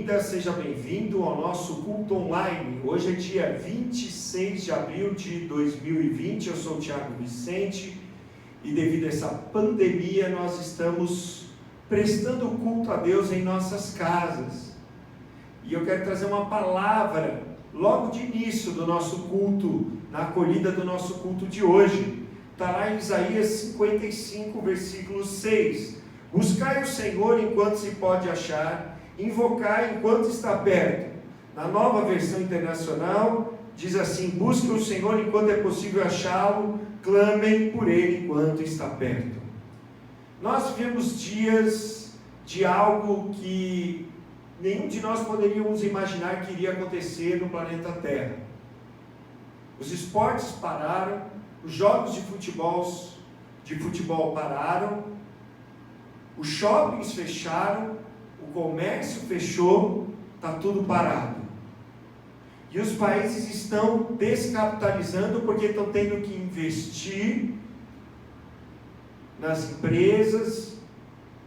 bem-vinda, seja bem-vindo ao nosso culto online. Hoje é dia 26 de abril de 2020, eu sou o Thiago Vicente e devido a essa pandemia nós estamos prestando culto a Deus em nossas casas. E eu quero trazer uma palavra logo de início do nosso culto, na acolhida do nosso culto de hoje. Está lá em Isaías 55, versículo 6. Buscai o Senhor enquanto se pode achar, invocai enquanto está perto. Na Nova Versão Internacional, diz assim: busquem o Senhor enquanto é possível achá-lo, clamem por Ele enquanto está perto. Nós vivemos dias de algo que nenhum de nós poderíamos imaginar que iria acontecer no planeta Terra. Os esportes pararam, os jogos de futebol pararam, os shoppings fecharam, o comércio fechou, está tudo parado. E os países estão descapitalizando porque estão tendo que investir nas empresas,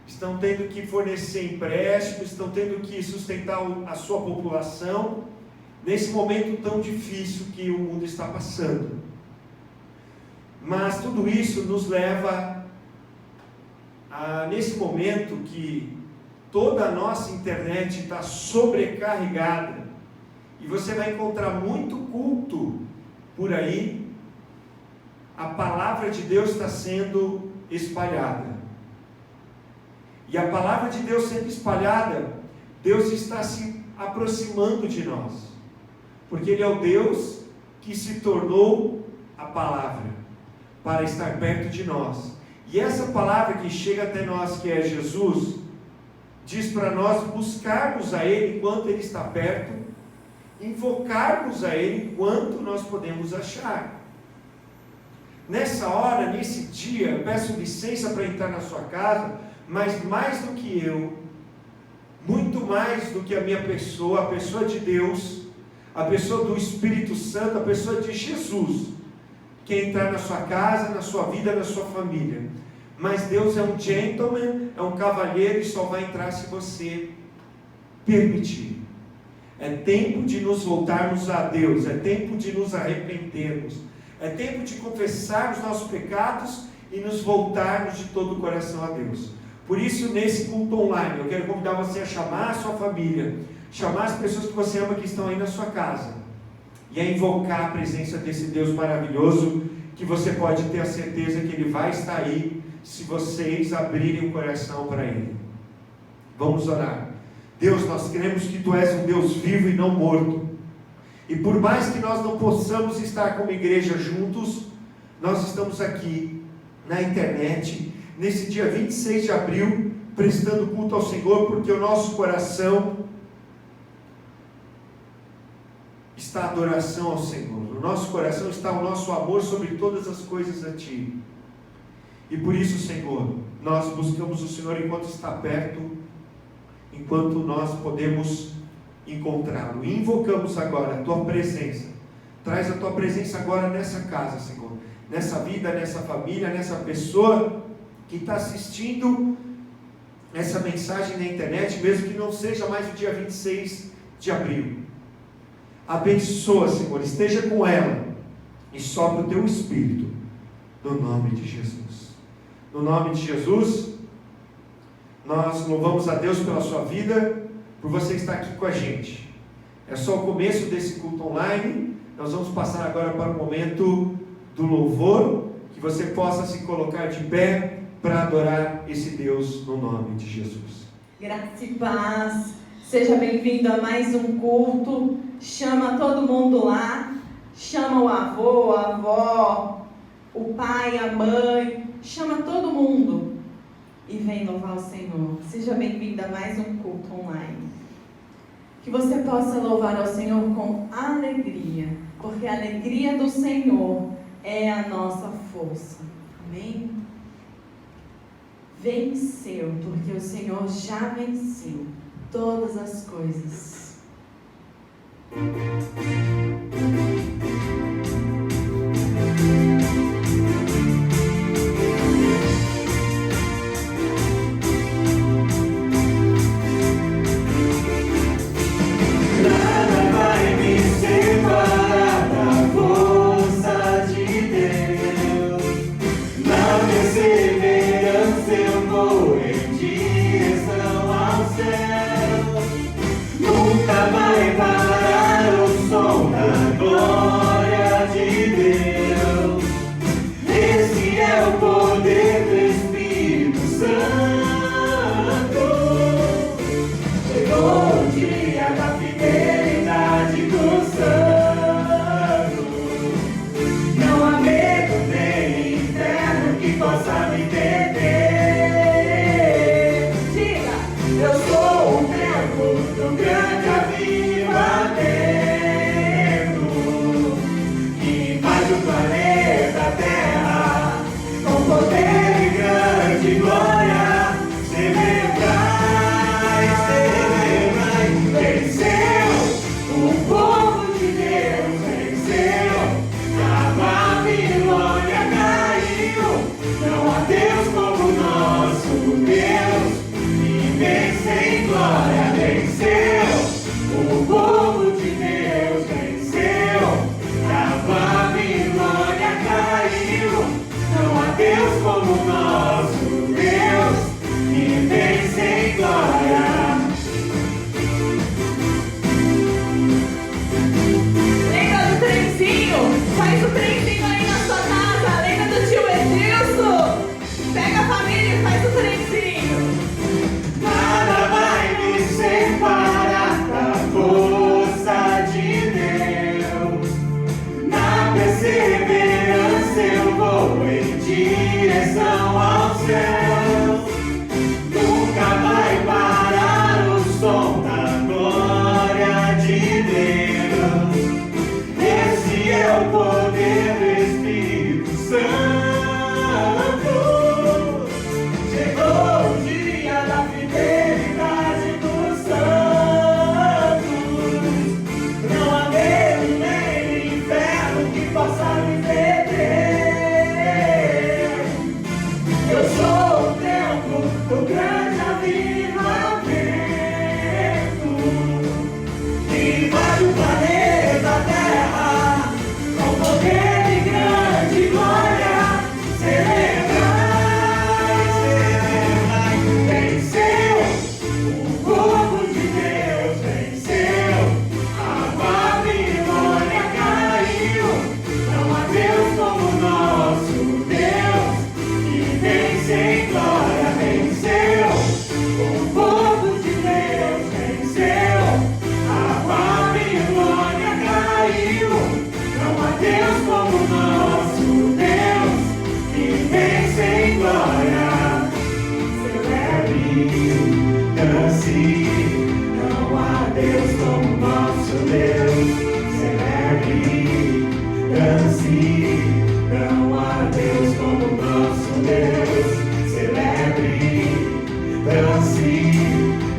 estão tendo que fornecer empréstimos, estão tendo que sustentar a sua população, nesse momento tão difícil que o mundo está passando. Mas tudo isso nos leva nesse momento que toda a nossa internet está sobrecarregada, e você vai encontrar muito culto por aí, a palavra de Deus está sendo espalhada. E a palavra de Deus sendo espalhada, Deus está se aproximando de nós, porque Ele é o Deus que se tornou a palavra, para estar perto de nós. E essa palavra que chega até nós, que é Jesus, diz para nós buscarmos a Ele enquanto Ele está perto, invocarmos a Ele enquanto nós podemos achar. Nessa hora, nesse dia, eu peço licença para entrar na sua casa, mas mais do que eu, muito mais do que a minha pessoa, a pessoa de Deus, a pessoa do Espírito Santo, a pessoa de Jesus, quer entrar na sua casa, na sua vida, na sua família. Mas Deus é um gentleman, é um cavalheiro, e só vai entrar se você permitir. É tempo de nos voltarmos a Deus, é tempo de nos arrependermos, é tempo de confessarmos nossos pecados e nos voltarmos de todo o coração a Deus. Por isso, nesse culto online, eu quero convidar você a chamar a sua família, chamar as pessoas que você ama que estão aí na sua casa, e a invocar a presença desse Deus maravilhoso, que você pode ter a certeza que Ele vai estar aí, se vocês abrirem o coração para Ele. Vamos orar. Deus, nós cremos que Tu és um Deus vivo e não morto, e por mais que nós não possamos estar como igreja juntos, nós estamos aqui na internet, nesse dia 26 de abril, prestando culto ao Senhor, porque o nosso coração está a adoração ao Senhor, no nosso coração está o nosso amor sobre todas as coisas a Ti, e por isso, Senhor, nós buscamos o Senhor enquanto está perto, enquanto nós podemos encontrá-lo, e invocamos agora a Tua presença. Traz a Tua presença agora nessa casa, Senhor, nessa vida, nessa família, nessa pessoa que está assistindo essa mensagem na internet, mesmo que não seja mais o dia 26 de abril. Abençoa, Senhor, esteja com ela e sopra o Teu Espírito, no nome de Jesus. No nome de Jesus, nós louvamos a Deus pela sua vida, por você estar aqui com a gente. É só o começo desse culto online. Nós vamos passar agora para o momento do louvor, que você possa se colocar de pé para adorar esse Deus no nome de Jesus. Graça e paz, seja bem-vindo a mais um culto. Chama todo mundo lá, chama o avô, a avó, o pai, a mãe, chama todo mundo e vem louvar o Senhor. Seja bem-vindo a mais um culto online. Que você possa louvar ao Senhor com alegria, porque a alegria do Senhor é a nossa força. Amém? Venceu, porque o Senhor já venceu todas as coisas. invade o planeta Terra, com poder e grande glória, celebrai, celebrai, venceu, o povo de Deus venceu, a Babilônia caiu, não há Deus como nosso Deus, e vence em glória, venceu, o povo de Deus venceu, a Babilônia caiu, não há Deus como nosso Deus, e vence em glória. Lembra do trenzinho? Faz o trenzinho aí na sua casa. Lembra do tio Edilson? Pega a família e faz o trenzinho. Nada vai me separar da força de Deus. Na perseverança eu vou em direção ao céu. Nunca vai parar o som da glória de Deus. Esse é o poder do Espírito Santo. Chegou o dia da fidelidade dos santos. Não há medo nem inferno que possa me deter. Eu sou o templo do grande avivamento, que invade o planeta Terra, com poder e grande glória, celebrai, celebrai, venceu, o povo de Deus venceu, a Babilônia caiu, não há Deus como nosso Deus, e vence em glória, venceu, o povo de Deus venceu, a Babilônia caiu, não há Deus como nosso Deus, e vence em glória. Celebre, dance, não há Deus como nosso Deus. Celebre, dance, não há Deus como nosso Deus. Celebre, dance,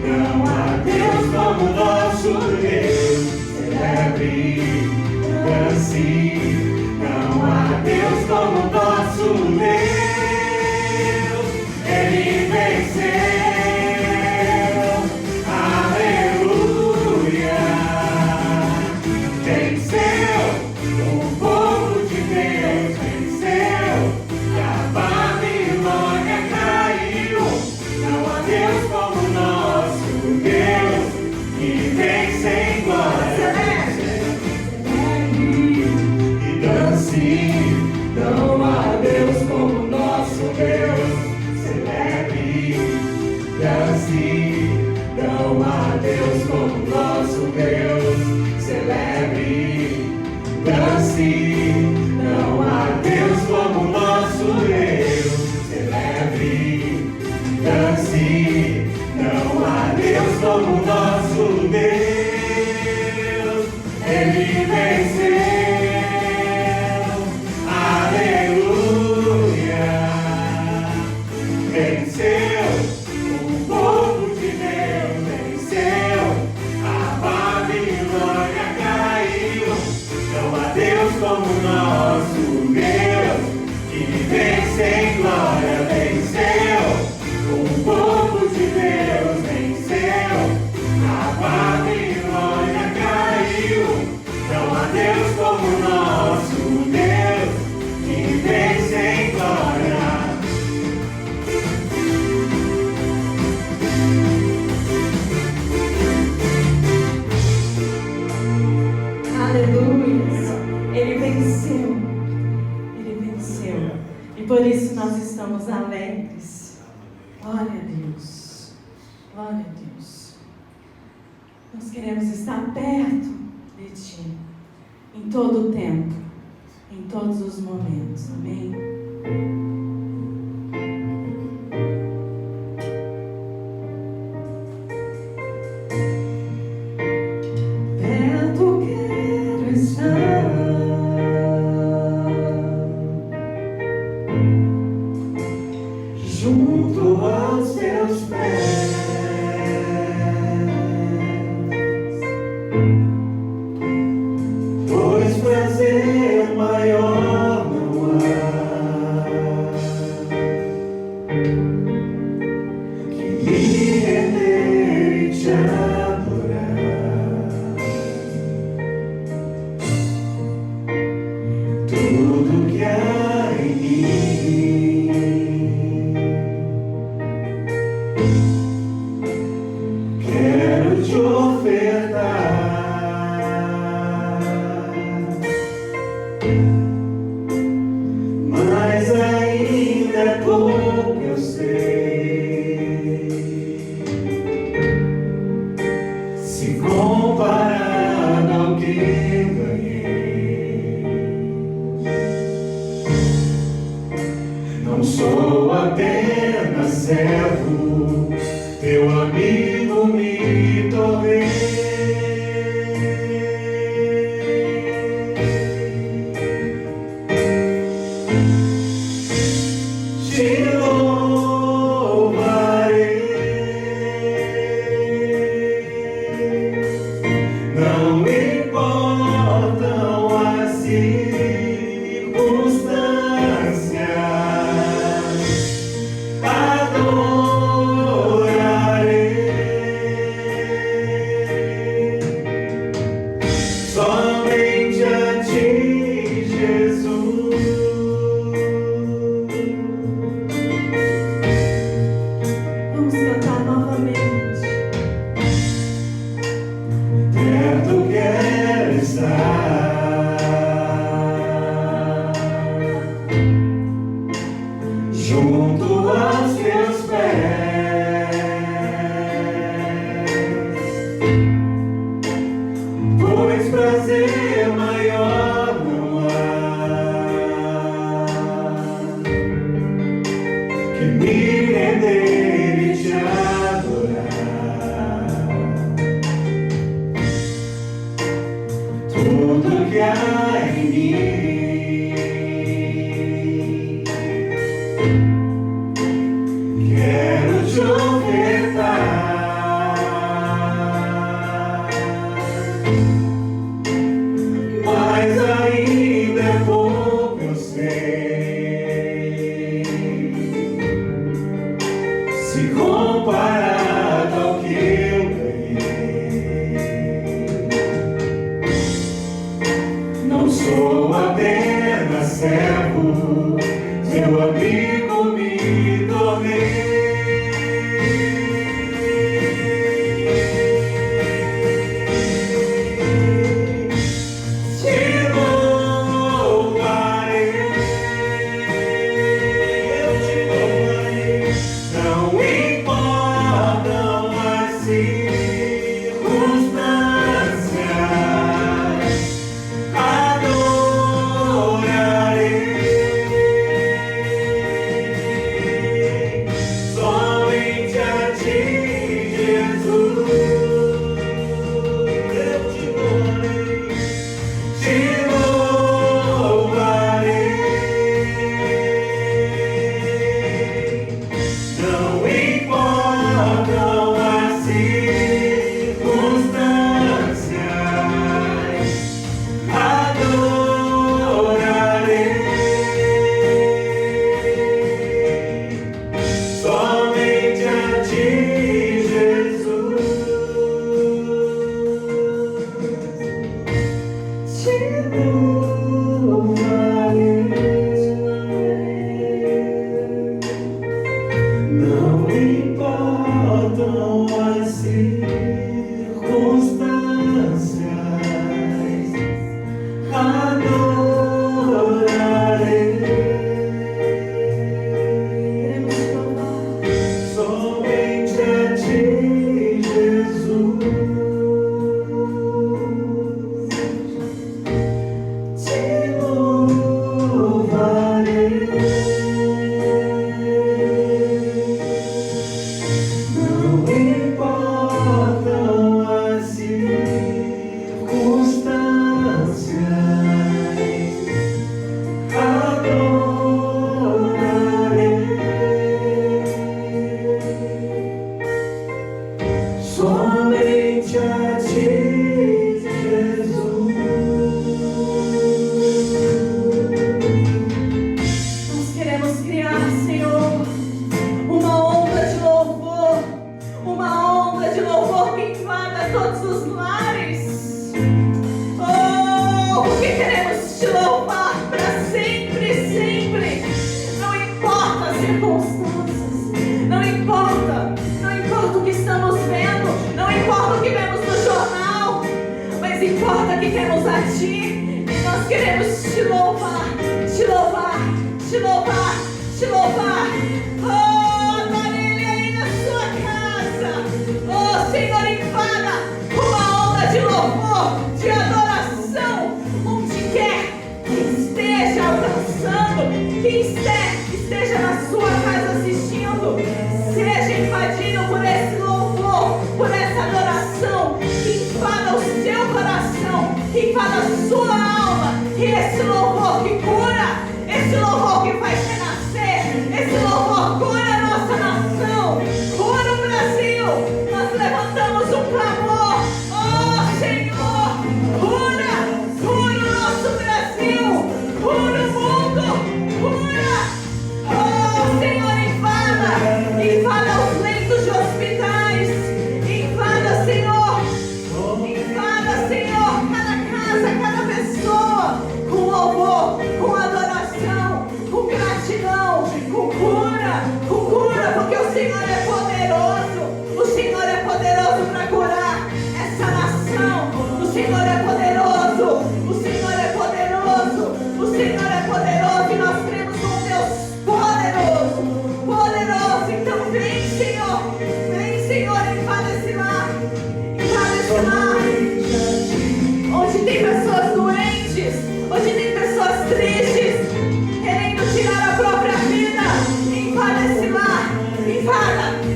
não há Deus como nosso Deus. Celebre, dance, não há Deus como nosso Deus. Ele venceu, aleluia. Venceu, o povo de Deus venceu, e a Babilônia caiu, não há Deus como nosso Deus, que vence em glória. E dance, não há Deus como nosso Deus. Celebre, dance, não há Deus como nosso Deus. Celebre, dance, não há Deus como nosso Deus. Celebre, dance, não há Deus como nosso Deus. Ele venceu, aleluia. Venceu, o povo de Deus venceu, a Babilônia caiu, não há Deus como nosso Deus, que vence em glória, venceu, o povo de Deus venceu, a Babilônia caiu, não há Deus como nosso Deus, que vence em glória. Aleluia. Ele venceu. Ele venceu. E por isso nós estamos alegres. Glória a Deus. Glória a Deus. Nós queremos estar perto de Ti. Em todo o tempo. Em todos os momentos. Amém? Perto quero estar. tudo que há em mim. Quero te ofertar, mas ainda é pouco, eu sei, se comparado ao que eu ganhei. Não sou apenas servo, teu amigo me tornei. Te louvarei, não importam as circunstâncias, adorarei somente a ti, Jesus. Vamos cantar novamente. Perto quero estar, junto aos teus pés, pois prazer maior não há que me render e te adorar. Tudo que há em mim, quero te ofertar, mas ainda é pouco, eu sei, se comparado ao que eu ganhei. Não sou apenas servo, teu amigo me tornei. Te louvarei, eu te louvarei, não importam as circunstâncias, adorarei importa que temos a Ti, e nós queremos Te louvar, Te louvar, Te louvar, Te louvar. Oh, adore Ele aí na sua casa. Oh, Senhor, invada com uma onda de louvor, de adoração, onde quer que esteja alcançando, que esteja na sua casa assistindo, seja invadido por esse louvor, por essa adoração, que invada o seu coração, que invada a sua alma, e esse louvor que cura, esse louvor que faz renascer, esse louvor cura a nossa nação, cura o Brasil. Nós levantamos um clamor, oh Senhor, cura o nosso Brasil, cura o mundo, cura. Oh Senhor, invada os leitos de hospitais, invada Senhor, cada casa, cada pessoa, com louvor, com adoração, com gratidão, com cura, porque o Senhor é poderoso, o Senhor é poderoso para curar essa nação, o Senhor é poderoso, o Senhor é poderoso, o Senhor é poderoso, e nós cremos num Deus poderoso, poderoso. Então vem Senhor, invada esse lar, onde tem pessoas doentes, onde tem pessoas tristes, querendo tirar a própria vida. Invada esse lar,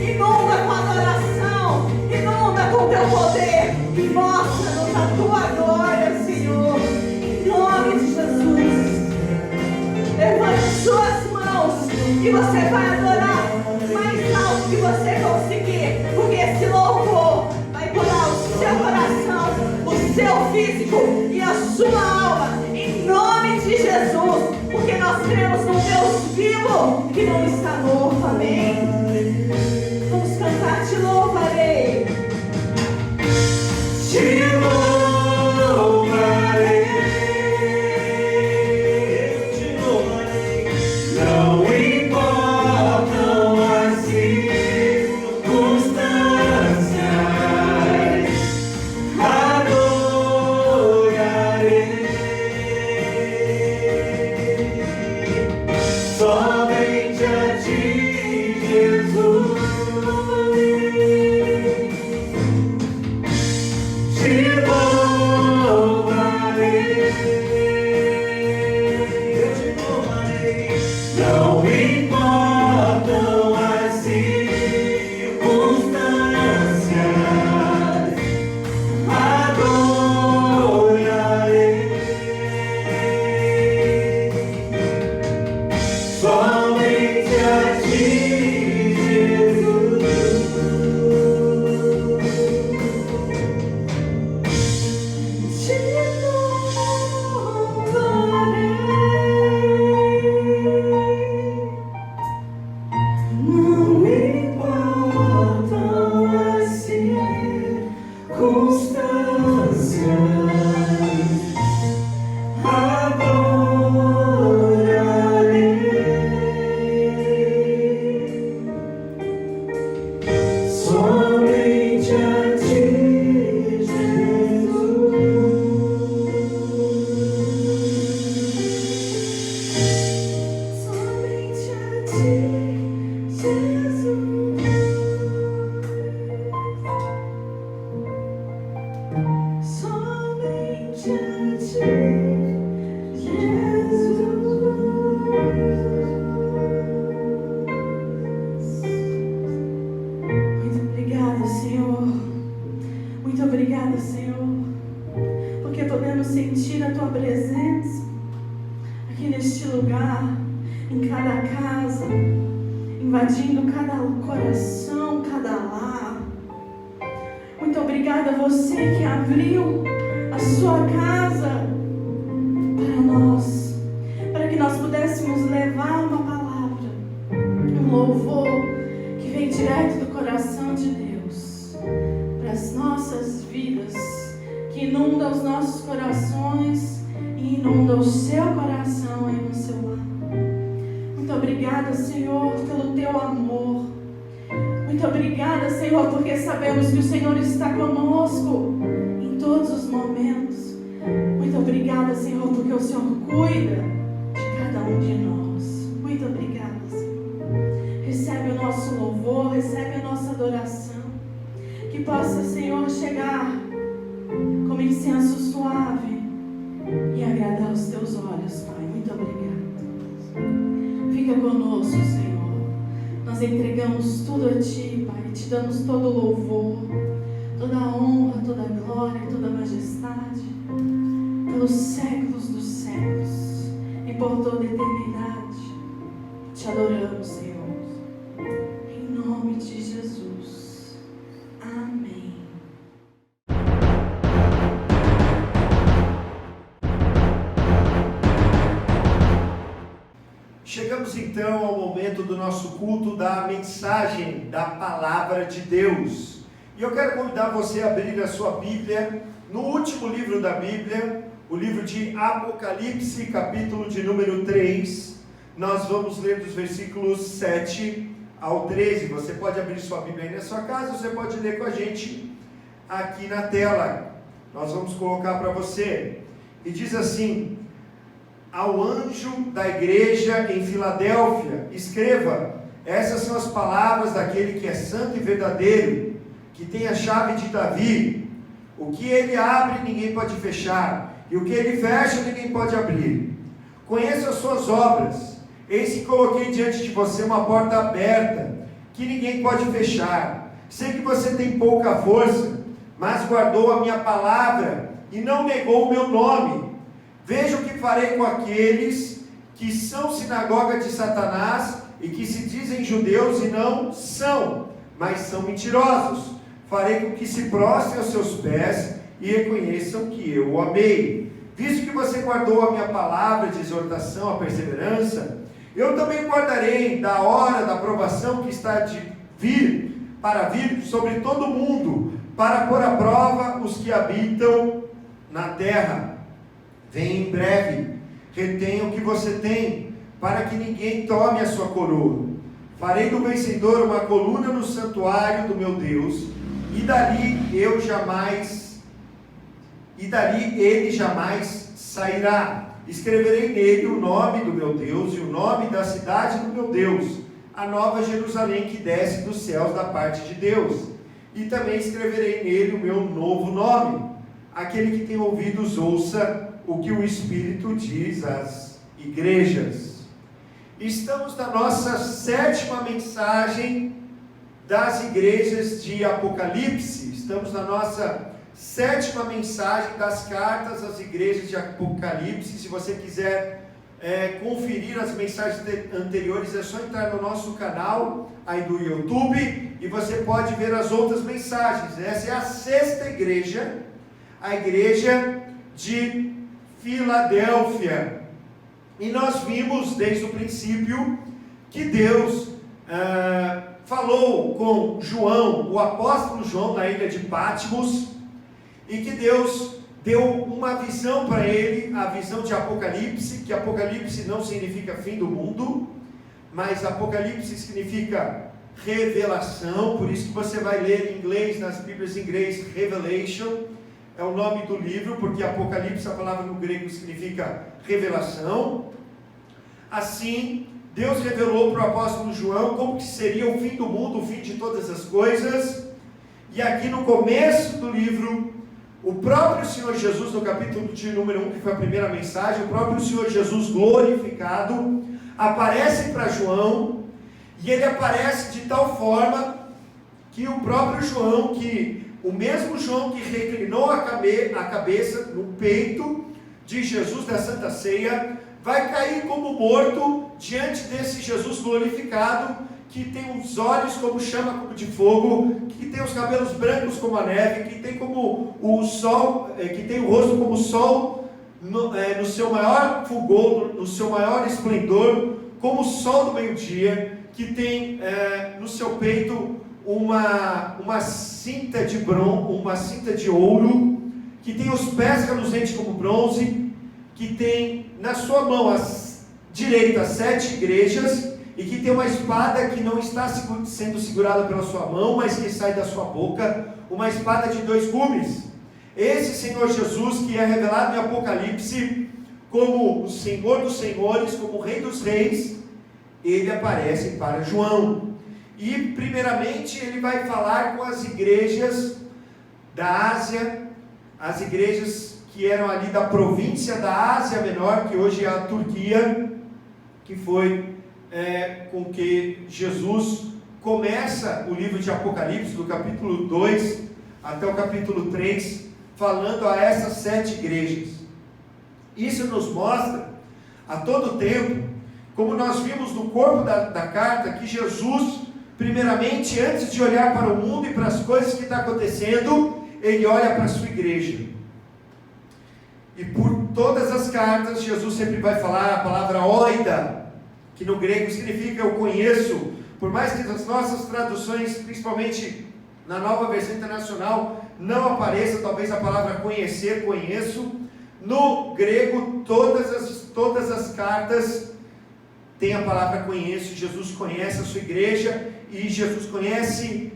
inunda com adoração, inunda com teu poder, e mostra-nos a tua glória, Senhor, em nome de Jesus. Levante suas mãos e você vai adorar mais alto que você conseguir, porque esse louvor vai curar o seu coração, o seu físico e a sua alma, em nome de Jesus, porque nós cremos num Deus vivo que não está morto. Amém. Vamos cantar, te louvarei. Te louvarei, te louvarei. Não importam as circunstâncias, adorarei somente a Ti, Jesus. Te louvarei, eu te louvarei. Não importam as circunstâncias, adorarei somente a Ti, Jesus. Te louvarei. Não importam as circunstâncias, adorarei somente a Ti, Jesus. Somente a Ti, Jesus. Somente a Ti, Jesus. Muito obrigada, Senhor. Muito obrigada, Senhor, porque podemos sentir a Tua presença aqui neste lugar, em cada casa, invadindo cada coração, cada lar. Muito obrigada a você que abriu a sua casa para nós, para que nós pudéssemos levar uma palavra, um louvor que vem direto do coração de Deus para as nossas vidas, que inunda os nossos corações e inunda o seu coração aí no seu lar. Muito obrigada, Senhor, pelo Teu amor. Muito obrigada, Senhor, porque sabemos que o Senhor está conosco em todos os momentos. Muito obrigada, Senhor, porque o Senhor cuida de cada um de nós. Muito obrigada, Senhor. Recebe o nosso louvor, recebe a nossa adoração. Que possa, Senhor, chegar como incenso suave e agradar os teus olhos, Pai. Muito obrigada. Fica conosco, Senhor. Nós entregamos tudo a Ti, Pai. Te damos todo o louvor, toda a honra, toda a glória, toda a majestade, pelos séculos dos séculos e por toda a eternidade. Te adoramos, Senhor. Em nome de Jesus. Amém. Chegamos então ao momento do nosso culto da mensagem da Palavra de Deus. E eu quero convidar você a abrir a sua Bíblia no último livro da Bíblia, o livro de Apocalipse, capítulo de número 3. Nós vamos ler dos versículos 7 ao 13. Você pode abrir sua Bíblia aí na sua casa, você pode ler com a gente aqui na tela. Nós vamos colocar para você. E diz assim: ao anjo da igreja em Filadélfia, escreva: essas são as palavras daquele que é santo e verdadeiro, que tem a chave de Davi. O que ele abre, ninguém pode fechar, e o que ele fecha, ninguém pode abrir. Conheço as suas obras. Eis que coloquei diante de você uma porta aberta, que ninguém pode fechar. Sei que você tem pouca força, mas guardou a minha palavra e não negou o meu nome. Veja o que farei com aqueles que são sinagoga de Satanás e que se dizem judeus e não são, mas são mentirosos. Farei com que se prostrem aos seus pés e reconheçam que eu o amei. Visto que você guardou a minha palavra de exortação à perseverança, eu também guardarei da hora da provação que está de vir, para vir sobre todo o mundo, para pôr à prova os que habitam na terra. Vem em breve, retenha o que você tem, para que ninguém tome a sua coroa. Farei do vencedor uma coluna no santuário do meu Deus, e dali ele jamais sairá. Escreverei nele o nome do meu Deus e o nome da cidade do meu Deus, a nova Jerusalém que desce dos céus da parte de Deus. E também escreverei nele o meu novo nome. Aquele que tem ouvidos, ouça o que o Espírito diz às igrejas. Estamos na nossa 7ª mensagem das igrejas de Apocalipse. Estamos na nossa 7ª mensagem das cartas às igrejas de Apocalipse. Se você quiser conferir as mensagens anteriores, é só entrar no nosso canal aí do YouTube e você pode ver as outras mensagens. Essa é a 6ª igreja, a igreja de Filadélfia. E nós vimos desde o princípio que Deus falou com João, o apóstolo João, na ilha de Patmos, e que Deus deu uma visão para ele, a visão de Apocalipse, que Apocalipse não significa fim do mundo, mas Apocalipse significa revelação. Por isso que você vai ler em inglês, nas Bíblias em inglês, Revelation é o nome do livro, porque Apocalipse, a palavra no grego, significa revelação. Assim, Deus revelou para o apóstolo João como que seria o fim do mundo, o fim de todas as coisas. E aqui no começo do livro, o próprio Senhor Jesus, no capítulo de número 1, que foi a primeira mensagem, o próprio Senhor Jesus glorificado, aparece para João, e ele aparece de tal forma que o próprio João, o mesmo João que reclinou a cabeça no peito de Jesus da Santa Ceia, vai cair como morto diante desse Jesus glorificado, que tem os olhos como chama como de fogo, que tem os cabelos brancos como a neve, que tem como o sol, que tem o rosto como o sol no seu maior fulgor, no seu maior esplendor, como o sol do meio-dia, que tem no seu peito uma cinta de bronze, uma cinta de ouro, que tem os pés reluzentes como bronze, que tem na sua mão direita 7 igrejas, e que tem uma espada que não está sendo segurada pela sua mão, mas que sai da sua boca, uma espada de 2 gumes. Esse Senhor Jesus que é revelado em Apocalipse como o Senhor dos Senhores, como o Rei dos Reis, ele aparece para João. E primeiramente ele vai falar com as igrejas da Ásia, as igrejas que eram ali da província da Ásia Menor, que hoje é a Turquia, que foi com que Jesus começa o livro de Apocalipse, do capítulo 2 até o capítulo 3, falando a essas 7 igrejas. Isso nos mostra a todo tempo, como nós vimos no corpo da carta, que Jesus, primeiramente, antes de olhar para o mundo e para as coisas que estão acontecendo, ele olha para a sua igreja. E por todas as cartas, Jesus sempre vai falar a palavra oida, que no grego significa eu conheço. Por mais que nas nossas traduções, principalmente na Nova Versão Internacional, não apareça talvez a palavra conhecer, conheço, no grego todas as cartas têm a palavra conheço. Jesus conhece a sua igreja e Jesus conhece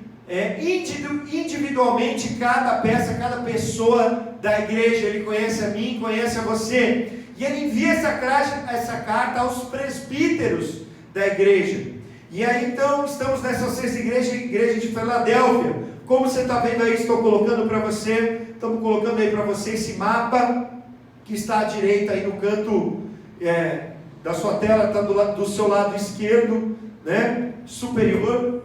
individualmente cada peça, cada pessoa da igreja. Ele conhece a mim, conhece a você, e ele envia essa carta aos presbíteros da igreja. E aí então estamos nessa 6ª igreja de Filadélfia. Como você está vendo aí, estamos colocando para você esse mapa que está à direita aí no canto da sua tela, está do seu lado esquerdo, né, superior,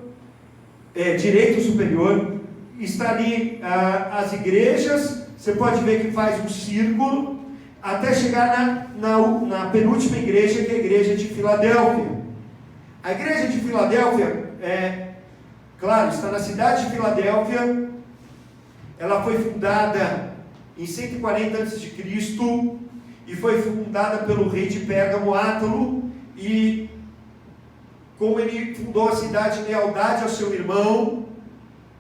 direito superior. Está ali as igrejas. Você pode ver que faz um círculo até chegar na penúltima igreja, que é a igreja de Filadélfia. A igreja de Filadélfia, claro, está na cidade de Filadélfia. Ela foi fundada em 140 a.C. e foi fundada pelo rei de Pérgamo, Átalo. E como ele fundou a cidade em lealdade ao seu irmão,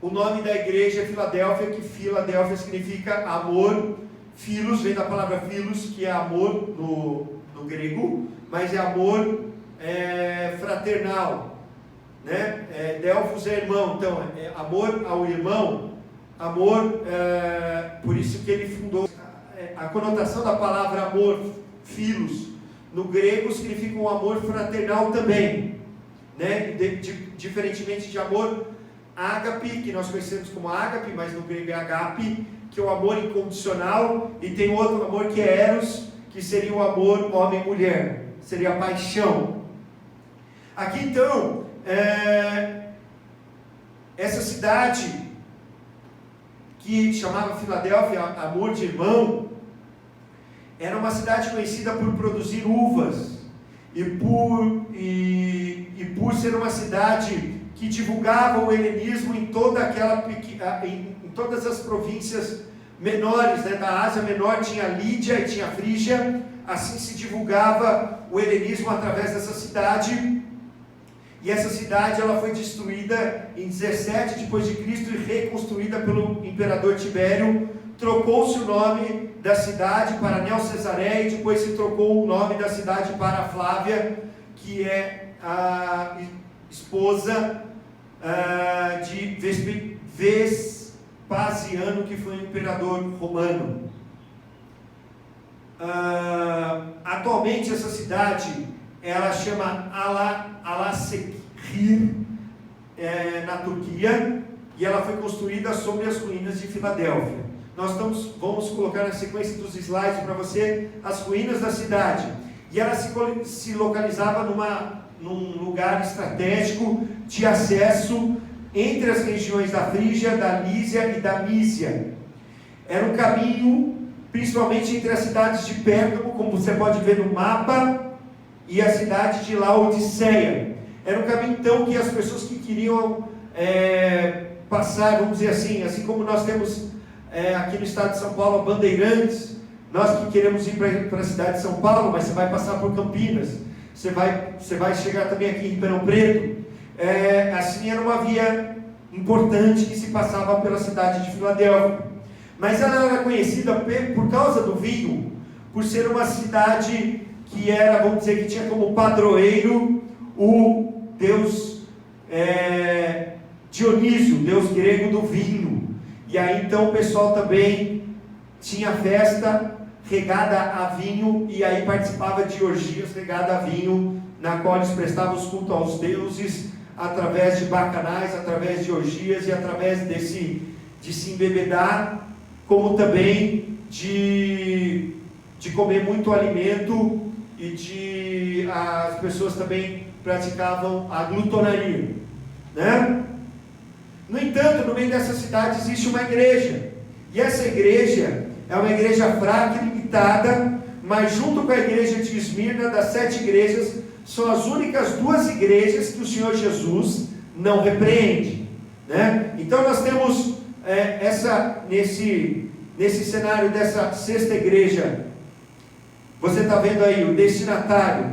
o nome da igreja é Filadélfia, que Filadélfia significa amor. Filos vem da palavra filos, que é amor no grego, mas é amor fraternal, né? Delfos é irmão, então é amor ao irmão, amor, por isso que ele fundou. A conotação da palavra amor, filos, no grego significa um amor fraternal também, né? Diferentemente de amor ágape, que nós conhecemos como ágape, mas no grego é agape, que é o amor incondicional, e tem outro amor que é eros, que seria o amor homem-mulher, seria a paixão. Aqui então, essa cidade que chamava Filadélfia, amor de irmão, era uma cidade conhecida por produzir uvas, e por ser uma cidade que divulgava o helenismo em todas as províncias menores, né, da Ásia Menor. Tinha Lídia e tinha Frígia. Assim se divulgava o helenismo através dessa cidade. E essa cidade ela foi destruída em 17 depois de Cristo e reconstruída pelo imperador Tibério. Trocou-se o nome da cidade para Neo-Cesareia, e depois se trocou o nome da cidade para Flávia, que é a esposa de Vespasiano, que foi um imperador romano. Atualmente essa cidade ela chama Alaşehir, na Turquia, e ela foi construída sobre as ruínas de Filadélfia. Vamos colocar na sequência dos slides para você as ruínas da cidade. E ela se localizava num lugar estratégico de acesso entre as regiões da Frígia, da Lísia e da Mísia. Era um caminho, principalmente entre as cidades de Pérgamo, como você pode ver no mapa, e a cidade de Laodiceia. Era um caminho então que as pessoas que queriam passar, vamos dizer assim como nós temos aqui no estado de São Paulo a Bandeirantes, nós que queremos ir para a cidade de São Paulo, mas você vai passar por Campinas, você vai chegar também aqui em Ribeirão Preto. Assim era uma via importante que se passava pela cidade de Filadélfia. Mas ela era conhecida por causa do vinho, por ser uma cidade que era, vamos dizer, que tinha como padroeiro o deus Dionísio, deus grego do vinho. E aí então o pessoal também tinha festa regada a vinho, e aí participava de orgias regada a vinho, na qual eles prestavam culto aos deuses, através de bacanais, através de orgias e através de se embebedar, como também de comer muito alimento, e as pessoas também praticavam a glutonaria, né? No entanto, no meio dessa cidade existe uma igreja, e essa igreja é uma igreja fraca e limitada, mas junto com a igreja de Esmirna, das 7 igrejas, são as únicas 2 igrejas que o Senhor Jesus não repreende, né? Então nós temos nesse cenário dessa 6ª igreja, você está vendo aí o destinatário,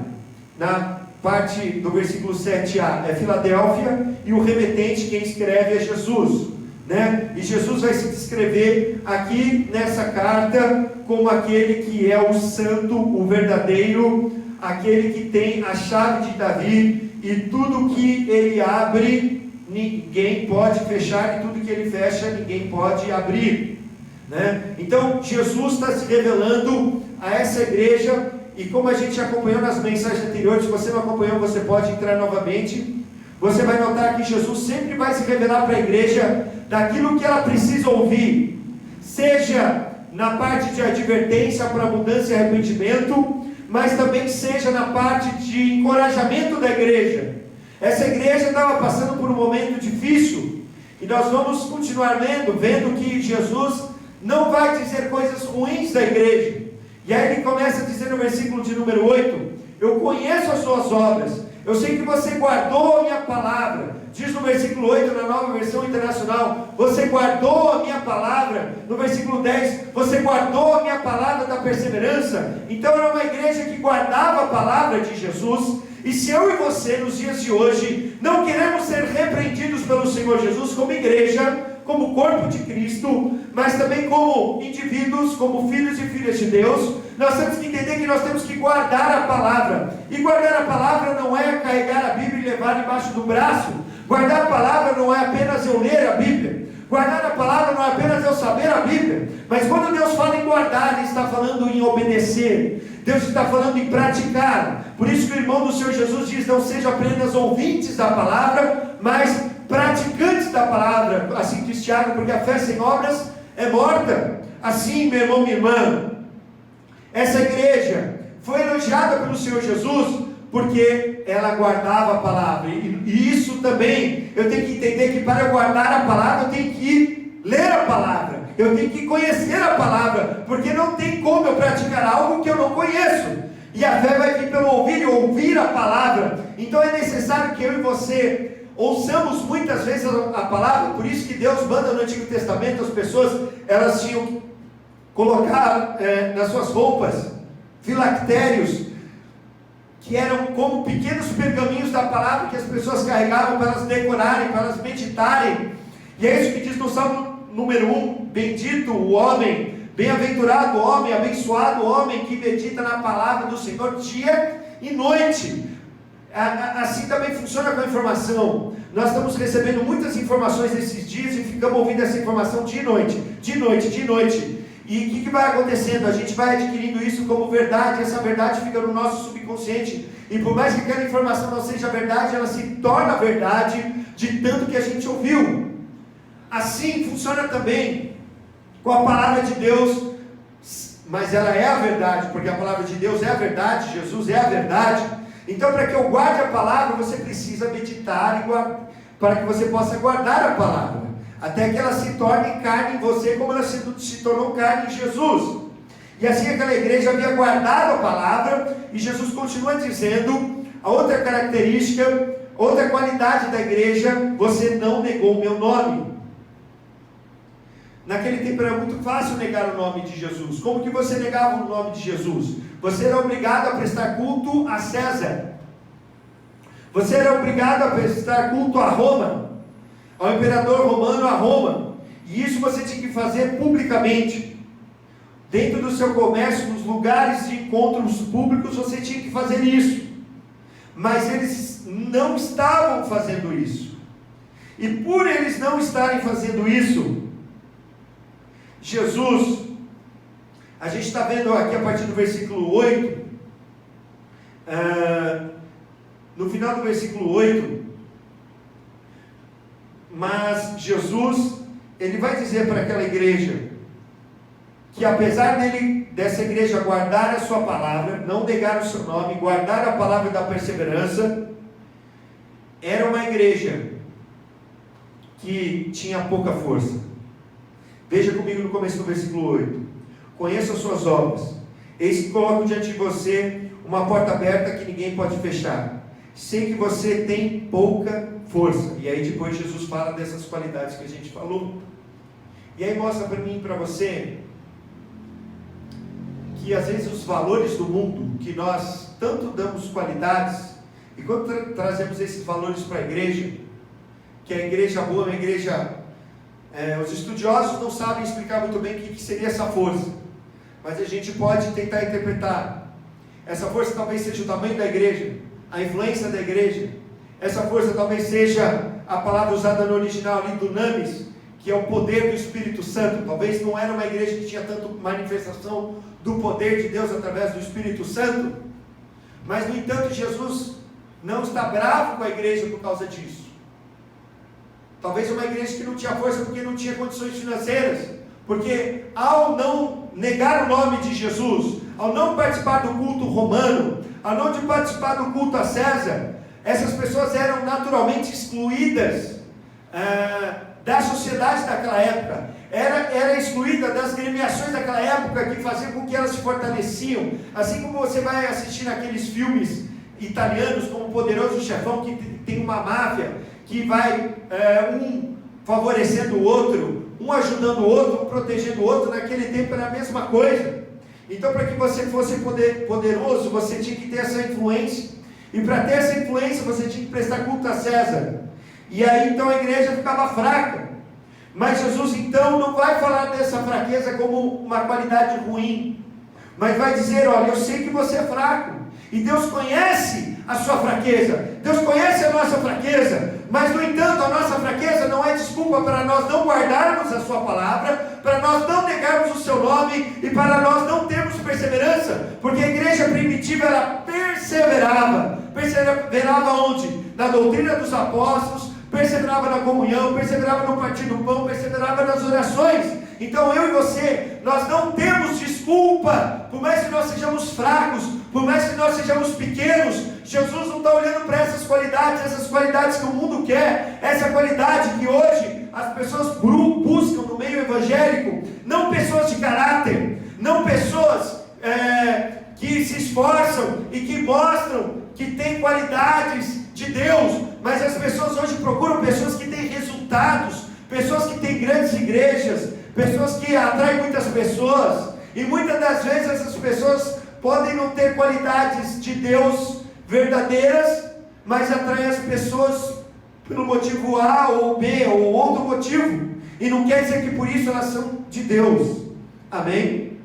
na parte do versículo 7a, é Filadélfia, e o remetente, quem escreve é Jesus, né? E Jesus vai se descrever aqui nessa carta como aquele que é o santo, o verdadeiro, aquele que tem a chave de Davi, e tudo que ele abre, ninguém pode fechar, e tudo que ele fecha, ninguém pode abrir, né? Então Jesus está se revelando a essa igreja, e como a gente acompanhou nas mensagens anteriores, se você não acompanhou, você pode entrar novamente. Você vai notar que Jesus sempre vai se revelar para a igreja daquilo que ela precisa ouvir, seja na parte de advertência para mudança e arrependimento, mas também seja na parte de encorajamento da igreja. Essa igreja estava passando por um momento difícil, e nós vamos continuar vendo que Jesus não vai dizer coisas ruins da igreja. E aí ele começa a dizer no versículo de número 8: eu conheço as suas obras, eu sei que você guardou a minha palavra. Diz no versículo 8, na Nova Versão Internacional, você guardou a minha palavra. No versículo 10, você guardou a minha palavra da perseverança. Então era uma igreja que guardava a palavra de Jesus. E se eu e você, nos dias de hoje, não queremos ser repreendidos pelo Senhor Jesus como igreja, como corpo de Cristo, mas também como indivíduos, como filhos e filhas de Deus, nós temos que entender que nós temos que guardar a palavra. E guardar a palavra não é carregar a Bíblia e levar debaixo do braço. Guardar a palavra não é apenas eu ler a Bíblia. Guardar a palavra não é apenas eu saber a Bíblia. Mas quando Deus fala em guardar, Ele está falando em obedecer. Deus está falando em praticar. Por isso que o irmão do Senhor Jesus diz: não sejam apenas ouvintes da palavra, mas praticantes da palavra. Assim diz Tiago, porque a fé sem obras é morta. Assim, meu irmão, minha irmã, essa igreja foi elogiada pelo Senhor Jesus porque ela guardava a palavra. E isso também, eu tenho que entender que para guardar a palavra, eu tenho que ler a palavra, eu tenho que conhecer a palavra, porque não tem como eu praticar algo que eu não conheço. E a fé vai vir pelo ouvir a palavra. Então é necessário que eu e você ouçamos muitas vezes a palavra. Por isso que Deus manda no Antigo Testamento, as pessoas, elas tinham que colocar nas suas roupas filactérios, que eram como pequenos pergaminhos da palavra que as pessoas carregavam para elas decorarem, para elas meditarem. E é isso que diz no Salmo número 1: bendito o homem, bem-aventurado o homem, abençoado o homem que medita na palavra do Senhor dia e noite. Assim também funciona com a informação. Nós estamos recebendo muitas informações nesses dias e ficamos ouvindo essa informação de noite, de noite, de noite. E o que vai acontecendo? A gente vai adquirindo isso como verdade, e essa verdade fica no nosso subconsciente. E por mais que aquela informação não seja verdade, ela se torna verdade de tanto que a gente ouviu. Assim funciona também com a palavra de Deus, mas ela é a verdade, porque a palavra de Deus é a verdade, Jesus é a verdade. Então, para que eu guarde a palavra, você precisa meditar para que você possa guardar a palavra, até que ela se torne carne em você, como ela se tornou carne em Jesus. E assim aquela igreja havia guardado a palavra, e Jesus continua dizendo a outra característica, outra qualidade da igreja: você não negou o meu nome. Naquele tempo era muito fácil negar o nome de Jesus. Como que você negava o nome de Jesus? Você era obrigado a prestar culto a César. Você era obrigado a prestar culto a Roma, ao imperador romano, a Roma. E isso você tinha que fazer publicamente. Dentro do seu comércio, nos lugares de encontros públicos, você tinha que fazer isso. Mas eles não estavam fazendo isso. E por eles não estarem fazendo isso, Jesus A gente está vendo aqui a partir do versículo 8, no final do versículo 8, mas Jesus, ele vai dizer para aquela igreja, que apesar dessa igreja guardar a sua palavra, não negar o seu nome, guardar a palavra da perseverança, era uma igreja que tinha pouca força. Veja comigo no começo do versículo 8. Conheça as suas obras, eis que coloco diante de você uma porta aberta que ninguém pode fechar. Sei que você tem pouca força. E aí depois Jesus fala dessas qualidades que a gente falou. E aí mostra para mim e para você que às vezes os valores do mundo, que nós tanto damos qualidades, e quando trazemos esses valores para a igreja, que a igreja boa é uma igreja, os estudiosos não sabem explicar muito bem o que seria essa força, mas a gente pode tentar interpretar. Essa força talvez seja o tamanho da igreja, a influência da igreja. Essa força talvez seja a palavra usada no original ali, dunamis, que é o poder do Espírito Santo. Talvez não era uma igreja que tinha tanto manifestação do poder de Deus através do Espírito Santo, mas no entanto Jesus não está bravo com a igreja por causa disso. Talvez uma igreja que não tinha força porque não tinha condições financeiras, porque ao não negar o nome de Jesus, ao não participar do culto romano, ao não participar do culto a César, essas pessoas eram naturalmente excluídas da sociedade daquela época, era excluída das gremiações daquela época, que faziam com que elas se fortaleciam. Assim como você vai assistir naqueles filmes italianos como O Poderoso Chefão, que tem uma máfia que vai um favorecendo o outro, um ajudando o outro, um protegendo o outro. Naquele tempo era a mesma coisa. Então, para que você fosse poderoso, você tinha que ter essa influência, e para ter essa influência você tinha que prestar culto a César. E aí então a igreja ficava fraca. Mas Jesus então não vai falar dessa fraqueza como uma qualidade ruim, mas vai dizer: olha, eu sei que você é fraco, e Deus conhece a sua fraqueza, Deus conhece a nossa fraqueza, mas no entanto a nossa fraqueza não é desculpa para nós não guardarmos a sua palavra, para nós não negarmos o seu nome, e para nós não termos perseverança, porque a igreja primitiva ela perseverava onde? Na doutrina dos apóstolos, perseverava na comunhão, perseverava no partir do pão, perseverava nas orações. Então eu e você, nós não temos desculpa, por mais que nós sejamos fracos, por mais que nós sejamos pequenos. Jesus não está olhando para essas qualidades que o mundo quer, essa qualidade que hoje as pessoas buscam no meio evangélico, não pessoas de caráter, não pessoas que se esforçam e que mostram que têm qualidades de Deus, mas as pessoas hoje procuram pessoas que têm resultados, pessoas que têm grandes igrejas, pessoas que atraem muitas pessoas, e muitas das vezes essas pessoas podem não ter qualidades de Deus verdadeiras, mas atraem as pessoas pelo motivo A ou B ou outro motivo, e não quer dizer que por isso elas são de Deus. Amém?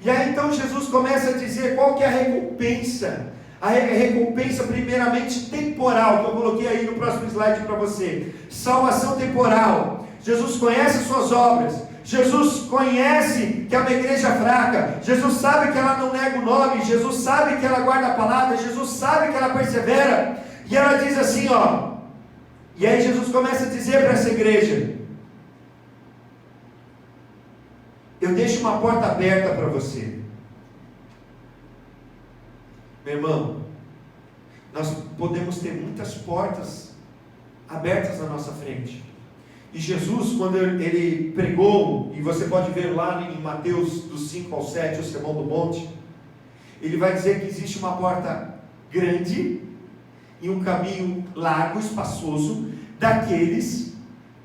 E aí então Jesus começa a dizer qual que é a recompensa. A recompensa primeiramente temporal, que eu coloquei aí no próximo slide para você. Salvação temporal. Jesus conhece as suas obras, Jesus conhece que é uma igreja fraca, Jesus sabe que ela não nega o nome, Jesus sabe que ela guarda a palavra, Jesus sabe que ela persevera, e ela diz assim, e aí Jesus começa a dizer para essa igreja: eu deixo uma porta aberta para você. Meu irmão, nós podemos ter muitas portas abertas na nossa frente. E Jesus, quando ele pregou, e você pode ver lá em Mateus dos 5 ao 7, o Sermão do Monte, ele vai dizer que existe uma porta grande e um caminho largo, espaçoso, daqueles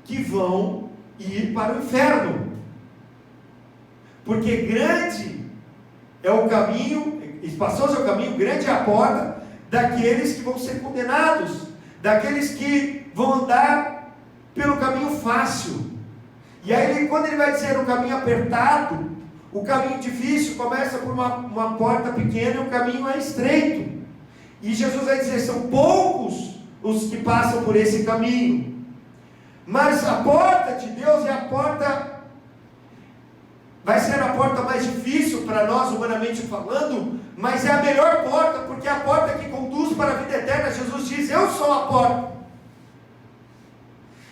que vão ir para o inferno. Porque grande é o caminho, espaçoso é o caminho, grande é a porta daqueles que vão ser condenados, daqueles que vão andar pelo caminho fácil. E aí quando ele vai dizer o caminho apertado, o caminho difícil começa por uma porta pequena e o caminho é estreito. E Jesus vai dizer, são poucos os que passam por esse caminho. Mas a porta de Deus é a porta vai ser a porta mais difícil para nós, humanamente falando, mas é a melhor porta, porque é a porta que conduz para a vida eterna. Jesus diz: eu sou a porta.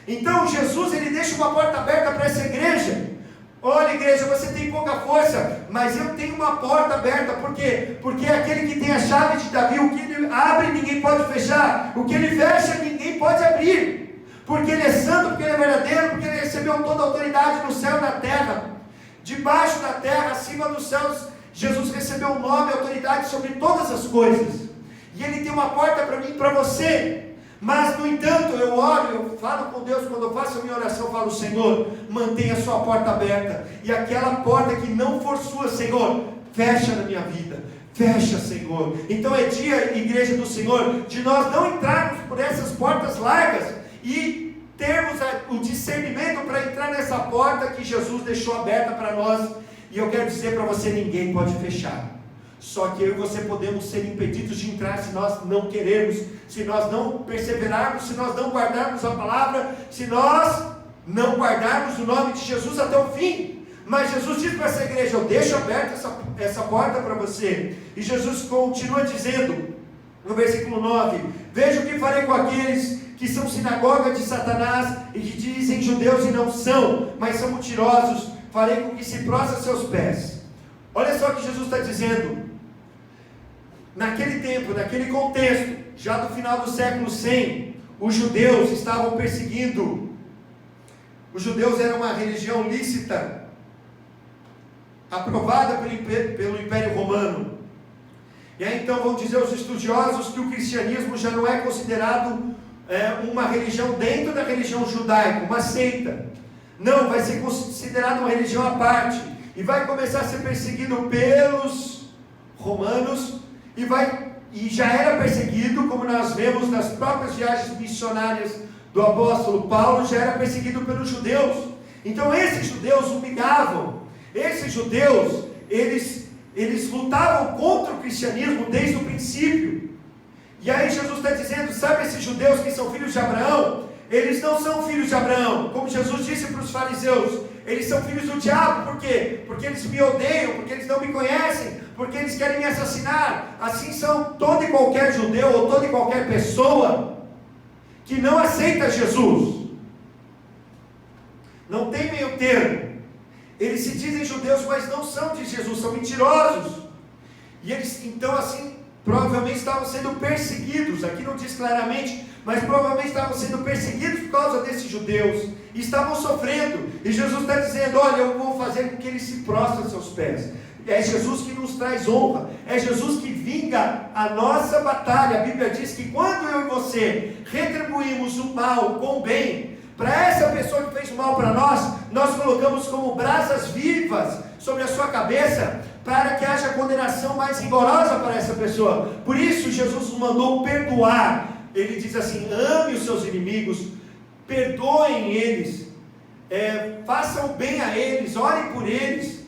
Então Jesus, ele deixa uma porta aberta para essa igreja. Olha, igreja, você tem pouca força, mas eu tenho uma porta aberta. Por quê? Porque é aquele que tem a chave de Davi. O que ele abre, ninguém pode fechar. O que ele fecha, ninguém pode abrir. Porque ele é santo, porque ele é verdadeiro, porque ele recebeu toda a autoridade no céu e na terra. Debaixo da terra, acima dos céus, Jesus recebeu o nome e autoridade sobre todas as coisas. E ele tem uma porta para mim e para você. Mas, no entanto, eu oro, eu falo com Deus, quando eu faço a minha oração, eu falo: Senhor, mantenha a sua porta aberta, e aquela porta que não for sua, Senhor, fecha na minha vida, fecha, Senhor. Então é dia, igreja do Senhor, de nós não entrarmos por essas portas largas, e termos o discernimento para entrar nessa porta que Jesus deixou aberta para nós. E eu quero dizer para você: ninguém pode fechar. Só que eu e você podemos ser impedidos de entrar se nós não queremos, se nós não perseverarmos, se nós não guardarmos a palavra, se nós não guardarmos o nome de Jesus até o fim. Mas Jesus diz para essa igreja: eu deixo aberta essa porta para você. E Jesus continua dizendo, no versículo 9: veja o que farei com aqueles que são sinagoga de Satanás e que dizem judeus e não são, mas são mentirosos. Farei com que se prostre a seus pés. Olha só o que Jesus está dizendo. Naquele tempo, naquele contexto, já do final do século 100, os judeus estavam perseguindo. Os judeus eram uma religião lícita, aprovada pelo Império Romano. E aí então vão dizer os estudiosos que o cristianismo já não é considerado uma religião dentro da religião judaica, uma seita. Não, vai ser considerado uma religião à parte, e vai começar a ser perseguido pelos romanos, e já era perseguido, como nós vemos nas próprias viagens missionárias do apóstolo Paulo, já era perseguido pelos judeus. Então esses judeus humilhavam, esses judeus, eles lutavam contra o cristianismo desde o princípio. E aí Jesus está dizendo: sabe esses judeus que são filhos de Abraão? Eles não são filhos de Abraão, como Jesus disse para os fariseus: eles são filhos do diabo. Por quê? Porque eles me odeiam, porque eles não me conhecem, porque eles querem me assassinar. Assim são todo e qualquer judeu, ou toda e qualquer pessoa que não aceita Jesus. Não tem meio termo. Eles se dizem judeus, mas não são de Jesus, são mentirosos. E eles, então, assim, provavelmente estavam sendo perseguidos. Aqui não diz claramente, mas provavelmente estavam sendo perseguidos por causa desses judeus, e estavam sofrendo. E Jesus está dizendo: olha, eu vou fazer com que eles se prostrem aos seus pés. É Jesus que nos traz honra, é Jesus que vinga a nossa batalha. A Bíblia diz que quando eu e você retribuímos o mal com o bem, para essa pessoa que fez o mal para nós colocamos como brasas vivas sobre a sua cabeça, para que haja condenação mais rigorosa para essa pessoa. Por isso Jesus nos mandou perdoar. Ele diz assim: ame os seus inimigos, perdoem eles, façam bem a eles, orem por eles,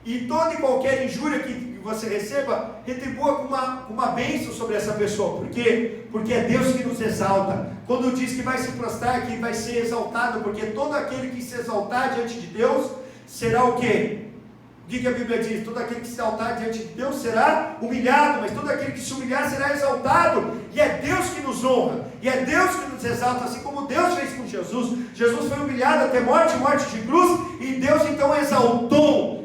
e toda e qualquer injúria que você receba, retribua com uma bênção sobre essa pessoa. Por quê? Porque é Deus que nos exalta. Quando diz que vai se prostrar, que vai ser exaltado, porque todo aquele que se exaltar diante de Deus, será o quê? O que a Bíblia diz? Todo aquele que se exaltar diante de Deus será humilhado, mas todo aquele que se humilhar será exaltado. E é Deus que nos honra, e é Deus que nos exalta, assim como Deus fez com Jesus. Jesus foi humilhado até morte de cruz, e Deus então exaltou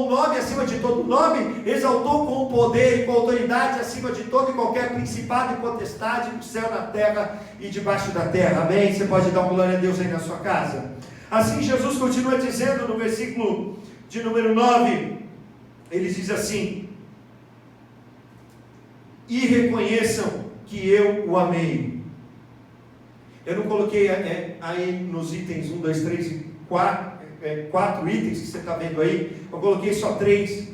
o nome acima de todo nome, exaltou com poder e com autoridade acima de todo e qualquer principado e potestade no céu, na terra e debaixo da terra. Amém? Você pode dar uma glória a Deus aí na sua casa? Assim Jesus continua dizendo no versículo de número 9, ele diz assim: e reconheçam que eu o amei. Eu não coloquei aí nos itens 1, 2, 3 e 4 itens que você está vendo aí, eu coloquei só 3,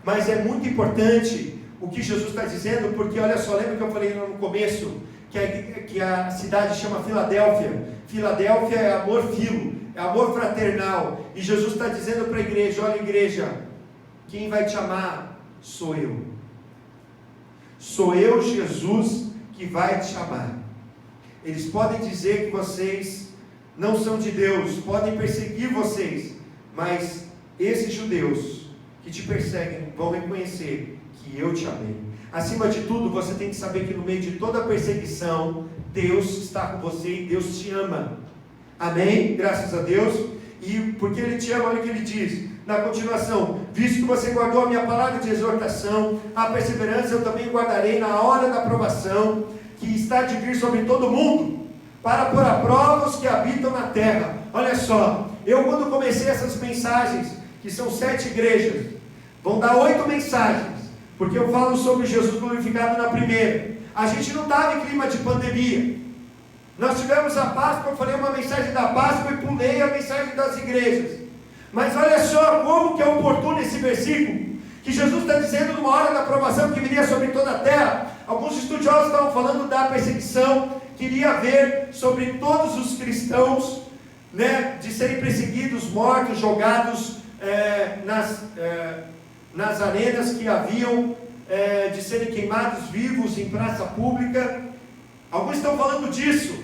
mas é muito importante o que Jesus está dizendo, porque olha só, lembra que eu falei no começo, que a cidade chama Filadélfia. Filadélfia é amor filo, é amor fraternal, e Jesus está dizendo para a igreja: olha, igreja, quem vai te amar sou eu. Sou eu, Jesus, que vai te amar. Eles podem dizer que vocês não são de Deus, podem perseguir vocês, mas esses judeus que te perseguem vão reconhecer que eu te amei. Acima de tudo, você tem que saber que no meio de toda perseguição, Deus está com você e Deus te ama. Amém? Graças a Deus. E porque Ele te ama, olha o que Ele diz na continuação: visto que você guardou a minha palavra de exortação, a perseverança eu também guardarei na hora da provação, que está de vir sobre todo mundo, para pôr à prova os que habitam na terra. Olha só, eu quando comecei essas mensagens, que são 7 igrejas, vão dar 8 mensagens, porque eu falo sobre Jesus glorificado na primeira. A gente não estava em clima de pandemia. Nós tivemos a Páscoa, eu falei uma mensagem da Páscoa e pulei a mensagem das igrejas. Mas olha só como que é oportuno esse versículo, que Jesus está dizendo numa hora da provação que viria sobre toda a terra. Alguns estudiosos estavam falando da perseguição que iria haver sobre todos os cristãos, né, de serem perseguidos, mortos, jogados nas arenas que haviam, de serem queimados vivos em praça pública. Alguns estão falando disso,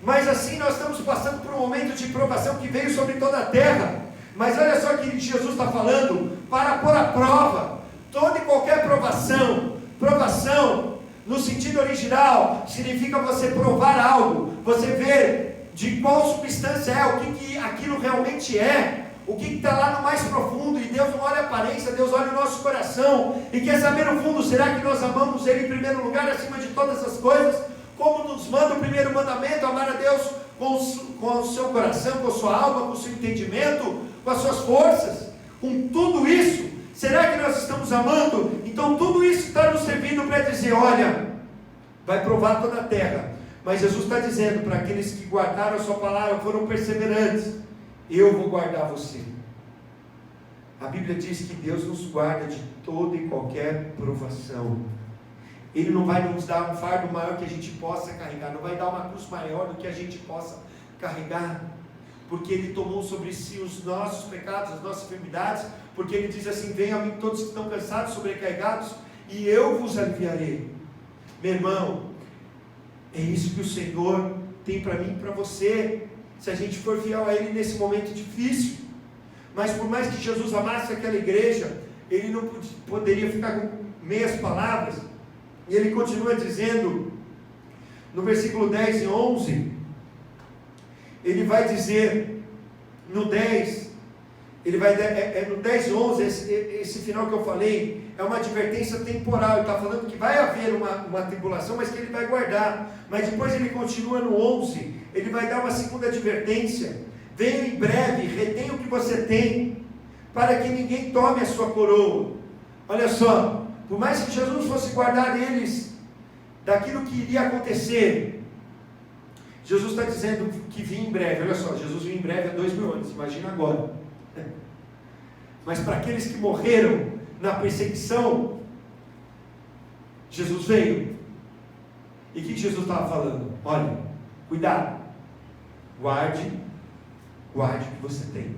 mas assim nós estamos passando por um momento de provação que veio sobre toda a terra. Mas olha só que Jesus está falando, para pôr à prova toda e qualquer provação. Provação, no sentido original, significa você provar algo, você ver de qual substância é, o que aquilo realmente é, o que está lá no mais profundo. E Deus não olha a aparência, Deus olha o nosso coração, e quer saber no fundo, será que nós amamos Ele em primeiro lugar, acima de todas as coisas, como nos manda o primeiro mandamento, amar a Deus com o seu coração, com a sua alma, com o seu entendimento, com as suas forças, com tudo isso. Será que nós estamos amando? Então tudo isso está nos servindo para dizer, olha, vai provar toda a terra, mas Jesus está dizendo para aqueles que guardaram a sua palavra, foram perseverantes, eu vou guardar você. A Bíblia diz que Deus nos guarda de toda e qualquer provação. Ele não vai nos dar um fardo maior que a gente possa carregar, não vai dar uma cruz maior do que a gente possa carregar, porque Ele tomou sobre si os nossos pecados, as nossas enfermidades, porque Ele diz assim, venham a mim todos que estão cansados, sobrecarregados, e eu vos aliviarei. Meu irmão, é isso que o Senhor tem para mim e para você, se a gente for fiel a Ele nesse momento difícil. Mas por mais que Jesus amasse aquela igreja, Ele não poderia ficar com meias palavras, e Ele continua dizendo, no versículo 10 e 11, Ele vai dizer, no 10, no 10 e 11, esse final que eu falei, é uma advertência temporal. Ele está falando que vai haver uma tribulação, mas que Ele vai guardar. Mas depois Ele continua no 11, Ele vai dar uma segunda advertência, venha em breve, retenha o que você tem, para que ninguém tome a sua coroa. Olha só, por mais que Jesus fosse guardar eles daquilo que iria acontecer, Jesus está dizendo que vinha em breve. Olha só, Jesus vinha em breve há 2000 anos, imagina agora. Mas para aqueles que morreram na perseguição, Jesus veio. E o que Jesus estava falando? Olha, cuidado, guarde o que você tem.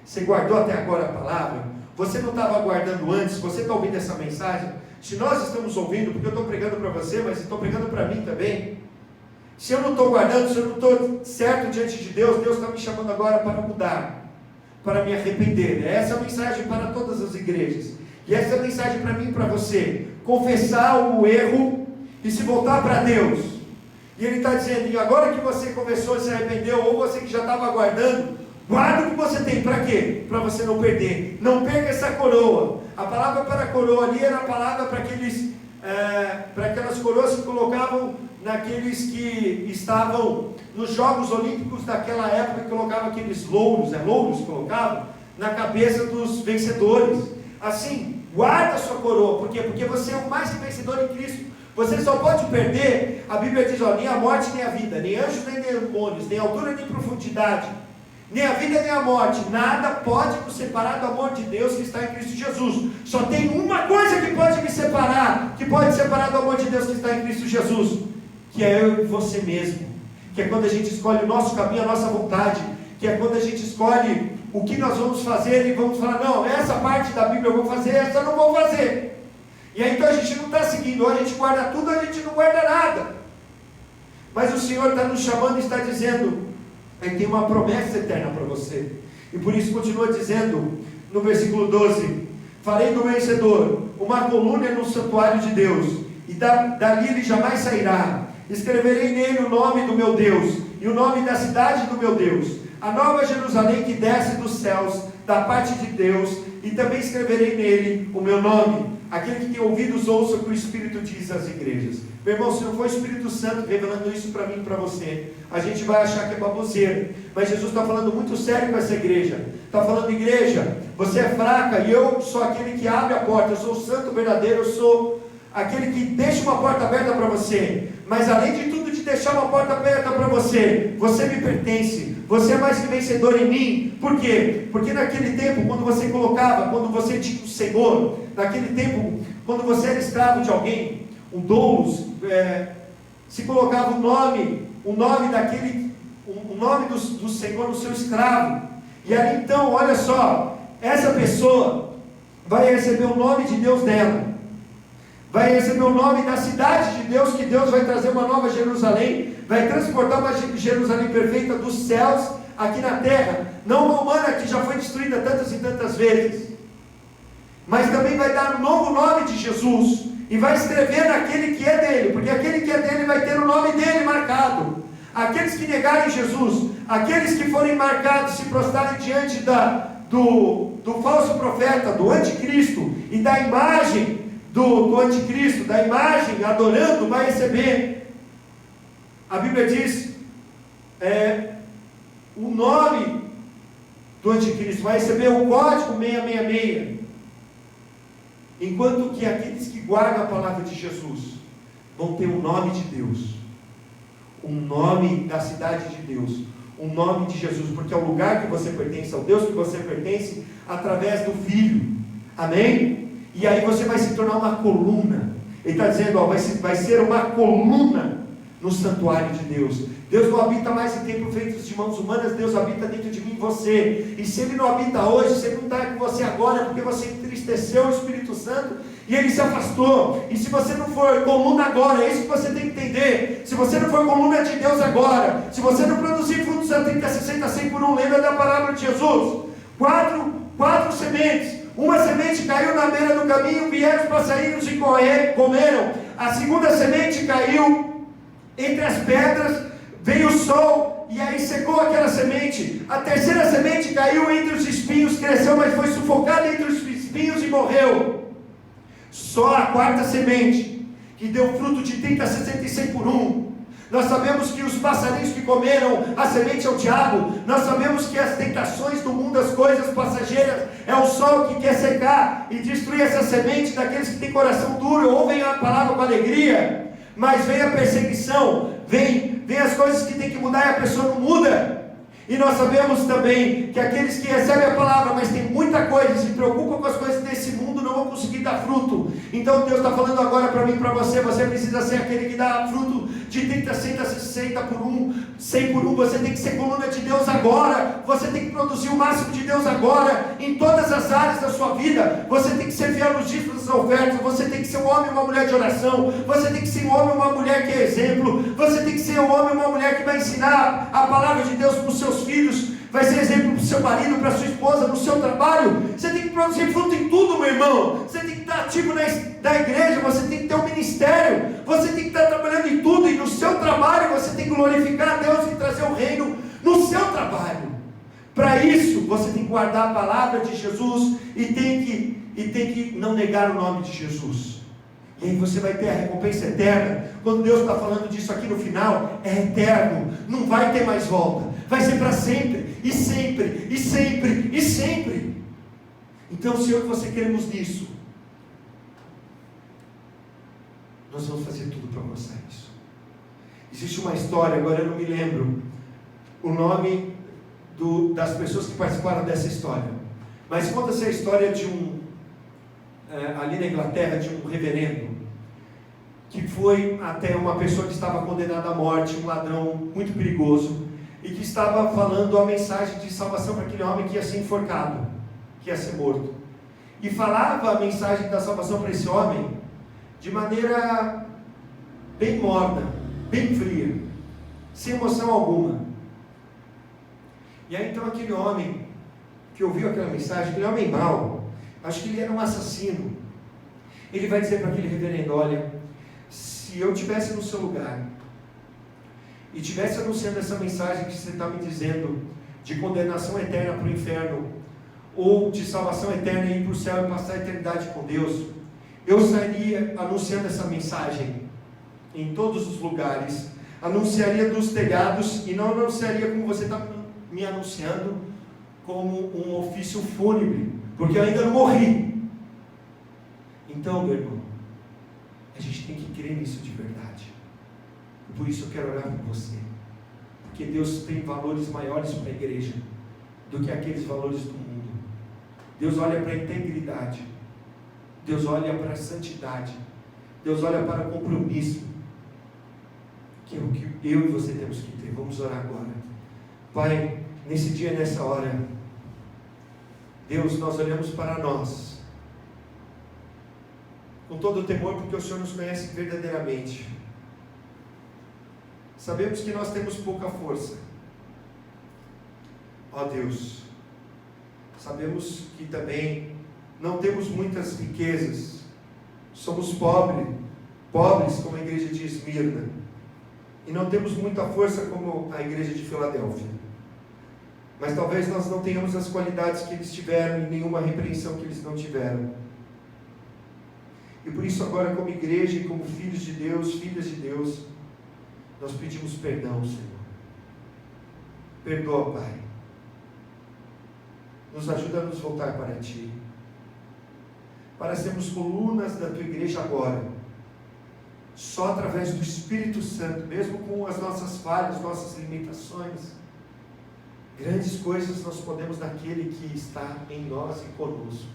Você guardou até agora a palavra? Você não estava guardando antes? Você está ouvindo essa mensagem? Se nós estamos ouvindo, porque eu estou pregando para você, mas estou pregando para mim também. Se eu não estou guardando, se eu não estou certo diante de Deus, Deus está me chamando agora para mudar, para me arrepender. Essa é a mensagem para todas as igrejas. E essa é a mensagem para mim e para você. Confessar o erro e se voltar para Deus. E Ele está dizendo, e agora que você confessou e se arrependeu, ou você que já estava guardando, guarda o que você tem. Para quê? Para você não perder. Não perca essa coroa. A palavra para coroa ali era a palavra para aquelas coroas que colocavam naqueles que estavam nos Jogos Olímpicos daquela época, que colocavam aqueles louros, louros que colocavam na cabeça dos vencedores. Assim, guarda a sua coroa. Por quê? Porque você é o mais que vencedor em Cristo. Você só pode perder, a Bíblia diz, nem a morte nem a vida, nem anjos nem demônios, nem altura nem profundidade, nem a vida nem a morte, nada pode nos separar do amor de Deus que está em Cristo Jesus. Só tem uma coisa que pode me separar, que pode separar do amor de Deus que está em Cristo Jesus, que é eu e você mesmo, que é quando a gente escolhe o nosso caminho, a nossa vontade, que é quando a gente escolhe o que nós vamos fazer e vamos falar, não, essa parte da Bíblia eu vou fazer, essa eu não vou fazer. E aí então a gente não está seguindo, ou a gente guarda tudo, ou a gente não guarda nada. Mas o Senhor está nos chamando e está dizendo, Ele tem uma promessa eterna para você. E por isso continua dizendo no versículo 12: farei do vencedor uma coluna no santuário de Deus, e dali ele jamais sairá. Escreverei nele o nome do meu Deus, e o nome da cidade do meu Deus, a nova Jerusalém que desce dos céus, da parte de Deus, e também escreverei nele o meu nome. Aquele que tem ouvidos, ouça o que o Espírito diz às igrejas. Meu irmão, se não for o Espírito Santo revelando isso para mim e para você, a gente vai achar que é baboseira. Mas Jesus está falando muito sério com essa igreja. Está falando: igreja, você é fraca, e eu sou aquele que abre a porta. Eu sou o santo verdadeiro, eu sou aquele que deixa uma porta aberta para você. Mas além de tudo, de deixar uma porta aberta para você, você me pertence. Você é mais que vencedor em mim. Por quê? Porque naquele tempo, quando você tinha o Senhor, naquele tempo, quando você era escravo de alguém, o doulos, se colocava o nome do Senhor no seu escravo. E ali então, olha só, essa pessoa vai receber o nome de Deus dela, vai receber o nome da cidade de Deus, que Deus vai trazer uma nova Jerusalém, vai transportar uma Jerusalém perfeita dos céus aqui na terra, não uma humana que já foi destruída tantas e tantas vezes, mas também vai dar um novo nome de Jesus, e vai escrever naquele que é dele, porque aquele que é dele vai ter o nome dele marcado. Aqueles que negarem Jesus, aqueles que forem marcados, se prostrarem diante do falso profeta, do anticristo, e da imagem do anticristo, da imagem adorando, vai receber, a Bíblia diz, o nome do anticristo, vai receber o código 666, enquanto que aqueles que guardam a palavra de Jesus vão ter o nome de Deus, o nome da cidade de Deus, o nome de Jesus, porque é o lugar que você pertence, ao Deus que você pertence, através do Filho, amém? E aí você vai se tornar uma coluna. Ele está dizendo, vai ser uma coluna no santuário de Deus. Deus não habita mais em templos feitos de mãos humanas, Deus habita dentro de mim e você. E se Ele não habita hoje, se Ele não está com você agora, é porque você entristeceu o Espírito Santo e Ele se afastou. E se você não for coluna agora, é isso que você tem que entender. Se você não for coluna de Deus agora, se você não produzir frutos a 30, 60, 100 por um, lembra da palavra de Jesus. Quatro sementes. Uma semente caiu na beira do caminho, vieram os passarinhos e comeram. A segunda semente caiu entre as pedras, veio o sol e aí secou aquela semente. A terceira semente caiu entre os espinhos, cresceu, mas foi sufocada entre os espinhos e morreu. Só a quarta semente, que deu fruto de 30, 60 e 100 por um. Nós sabemos que os passarinhos que comeram a semente é o diabo. Nós sabemos que as tentações do mundo, as coisas passageiras, é o sol que quer secar e destruir essa semente daqueles que têm coração duro, ouvem a palavra com alegria, mas vem a perseguição, vem as coisas que tem que mudar e a pessoa não muda. E nós sabemos também que aqueles que recebem a palavra, mas tem muita coisa, se preocupam com as coisas desse mundo, não vão conseguir dar fruto. Então Deus está falando agora para mim e para você, você precisa ser aquele que dá fruto de 30, 60 por um, 100 por um, você tem que ser coluna de Deus agora, você tem que produzir o máximo de Deus agora, em todas as áreas da sua vida, você tem que ser fiel nos dízimos das ofertas, você tem que ser um homem e uma mulher de oração, você tem que ser um homem e uma mulher que é exemplo, você tem que ser um homem e uma mulher que vai ensinar a palavra de Deus para os seus filhos, vai ser exemplo para o seu marido, para a sua esposa, no seu trabalho. Você tem que produzir fruto em tudo, meu irmão. Você tem que estar ativo na igreja, você tem que ter um ministério, você tem que estar trabalhando em tudo, e no seu trabalho você tem que glorificar a Deus e trazer o reino no seu trabalho. Para isso, você tem que guardar a palavra de Jesus e tem que não negar o nome de Jesus. E aí você vai ter a recompensa eterna. Quando Deus está falando disso aqui no final, é eterno, não vai ter mais volta, vai ser para sempre, e sempre, e sempre, e sempre. Então, se eu e você queremos nisso, nós vamos fazer tudo para alcançar isso. Existe uma história, agora eu não me lembro o nome das pessoas que participaram dessa história, mas conta-se a história de ali na Inglaterra, de um reverendo que foi até uma pessoa que estava condenada à morte, um ladrão muito perigoso, e que estava falando a mensagem de salvação para aquele homem que ia ser enforcado, que ia ser morto, e falava a mensagem da salvação para esse homem de maneira bem morna, bem fria, sem emoção alguma. E aí então aquele homem que ouviu aquela mensagem, aquele homem mau, acho que ele era um assassino, ele vai dizer para aquele reverendo: olha, se eu estivesse no seu lugar e estivesse anunciando essa mensagem que você está me dizendo, de condenação eterna para o inferno, ou de salvação eterna e ir para o céu e passar a eternidade com Deus, eu sairia anunciando essa mensagem em todos os lugares, anunciaria dos telhados, e não anunciaria como você está me anunciando, como um ofício fúnebre, porque eu ainda não morri. Então, meu irmão, a gente tem que crer nisso de verdade. E por isso eu quero orar por você, porque Deus tem valores maiores para a igreja do que aqueles valores do mundo. Deus olha para a integridade, Deus olha para a santidade, Deus olha para o compromisso, que é o que eu e você temos que ter. Vamos orar agora. Pai, nesse dia, nessa hora, Deus, nós olhamos para nós com todo o temor, porque o Senhor nos conhece verdadeiramente. Sabemos que nós temos pouca força, ó Deus. Sabemos que também não temos muitas riquezas, somos pobres como a igreja de Esmirna, e não temos muita força como a igreja de Filadélfia, mas talvez nós não tenhamos as qualidades que eles tiveram e nenhuma repreensão que eles não tiveram. E por isso agora, como igreja e como filhos de Deus, filhas de Deus, nós pedimos perdão, Senhor. Perdoa, Pai. Nos ajuda a nos voltar para Ti, para sermos colunas da Tua igreja agora, só através do Espírito Santo, mesmo com as nossas falhas, nossas limitações. Grandes coisas nós podemos naquele que está em nós e conosco.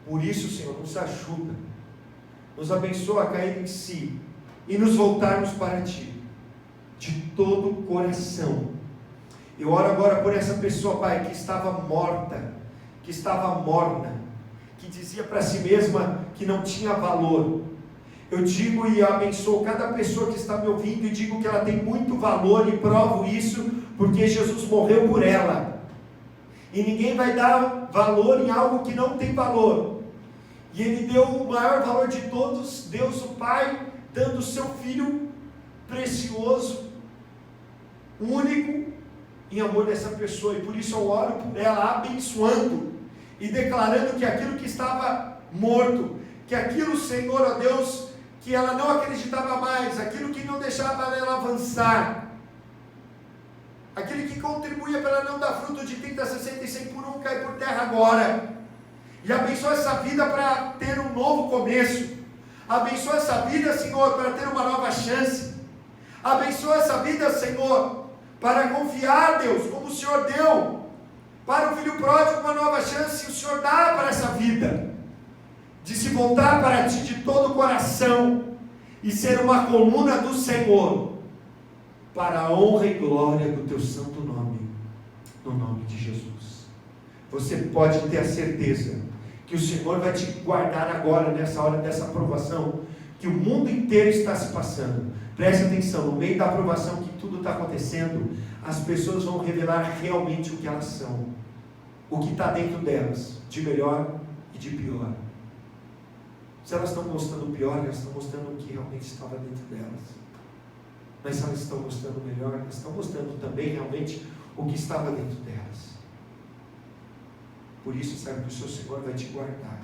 Por isso, Senhor, nos ajuda, nos abençoa a cair em si e nos voltarmos para Ti, de todo o coração. Eu oro agora por essa pessoa, Pai, que estava morta, que estava morna, que dizia para si mesma que não tinha valor. Eu digo e abençoo cada pessoa que está me ouvindo e digo que ela tem muito valor, e provo isso porque Jesus morreu por ela. E ninguém vai dar valor em algo que não tem valor. E Ele deu o maior valor de todos, Deus o Pai, dando o seu Filho precioso, único, em amor dessa pessoa. E por isso eu oro por ela, abençoando e declarando que aquilo que estava morto, que aquilo, Senhor, ó Deus, que ela não acreditava mais, aquilo que não deixava ela avançar, aquele que contribuía para ela não dar fruto de 30, 60 e 100 por um, cai por terra agora. E abençoa essa vida para ter um novo começo. Abençoa essa vida, Senhor, para ter uma nova chance. Abençoa essa vida, Senhor, para confiar, Deus, como o Senhor deu para o filho pródigo uma nova chance. O Senhor dá para essa vida, de se voltar para Ti de todo o coração e ser uma coluna do Senhor, para a honra e glória do Teu santo nome, no nome de Jesus. Você pode ter a certeza que o Senhor vai te guardar agora, nessa hora dessa aprovação, que o mundo inteiro está se passando. Preste atenção, no meio da aprovação que tudo está acontecendo, as pessoas vão revelar realmente o que elas são, o que está dentro delas, de melhor e de pior. Se elas estão mostrando o pior, elas estão mostrando o que realmente estava dentro delas. Mas se elas estão mostrando o melhor, elas estão mostrando também realmente o que estava dentro delas. Por isso, sabe que o seu Senhor vai te guardar,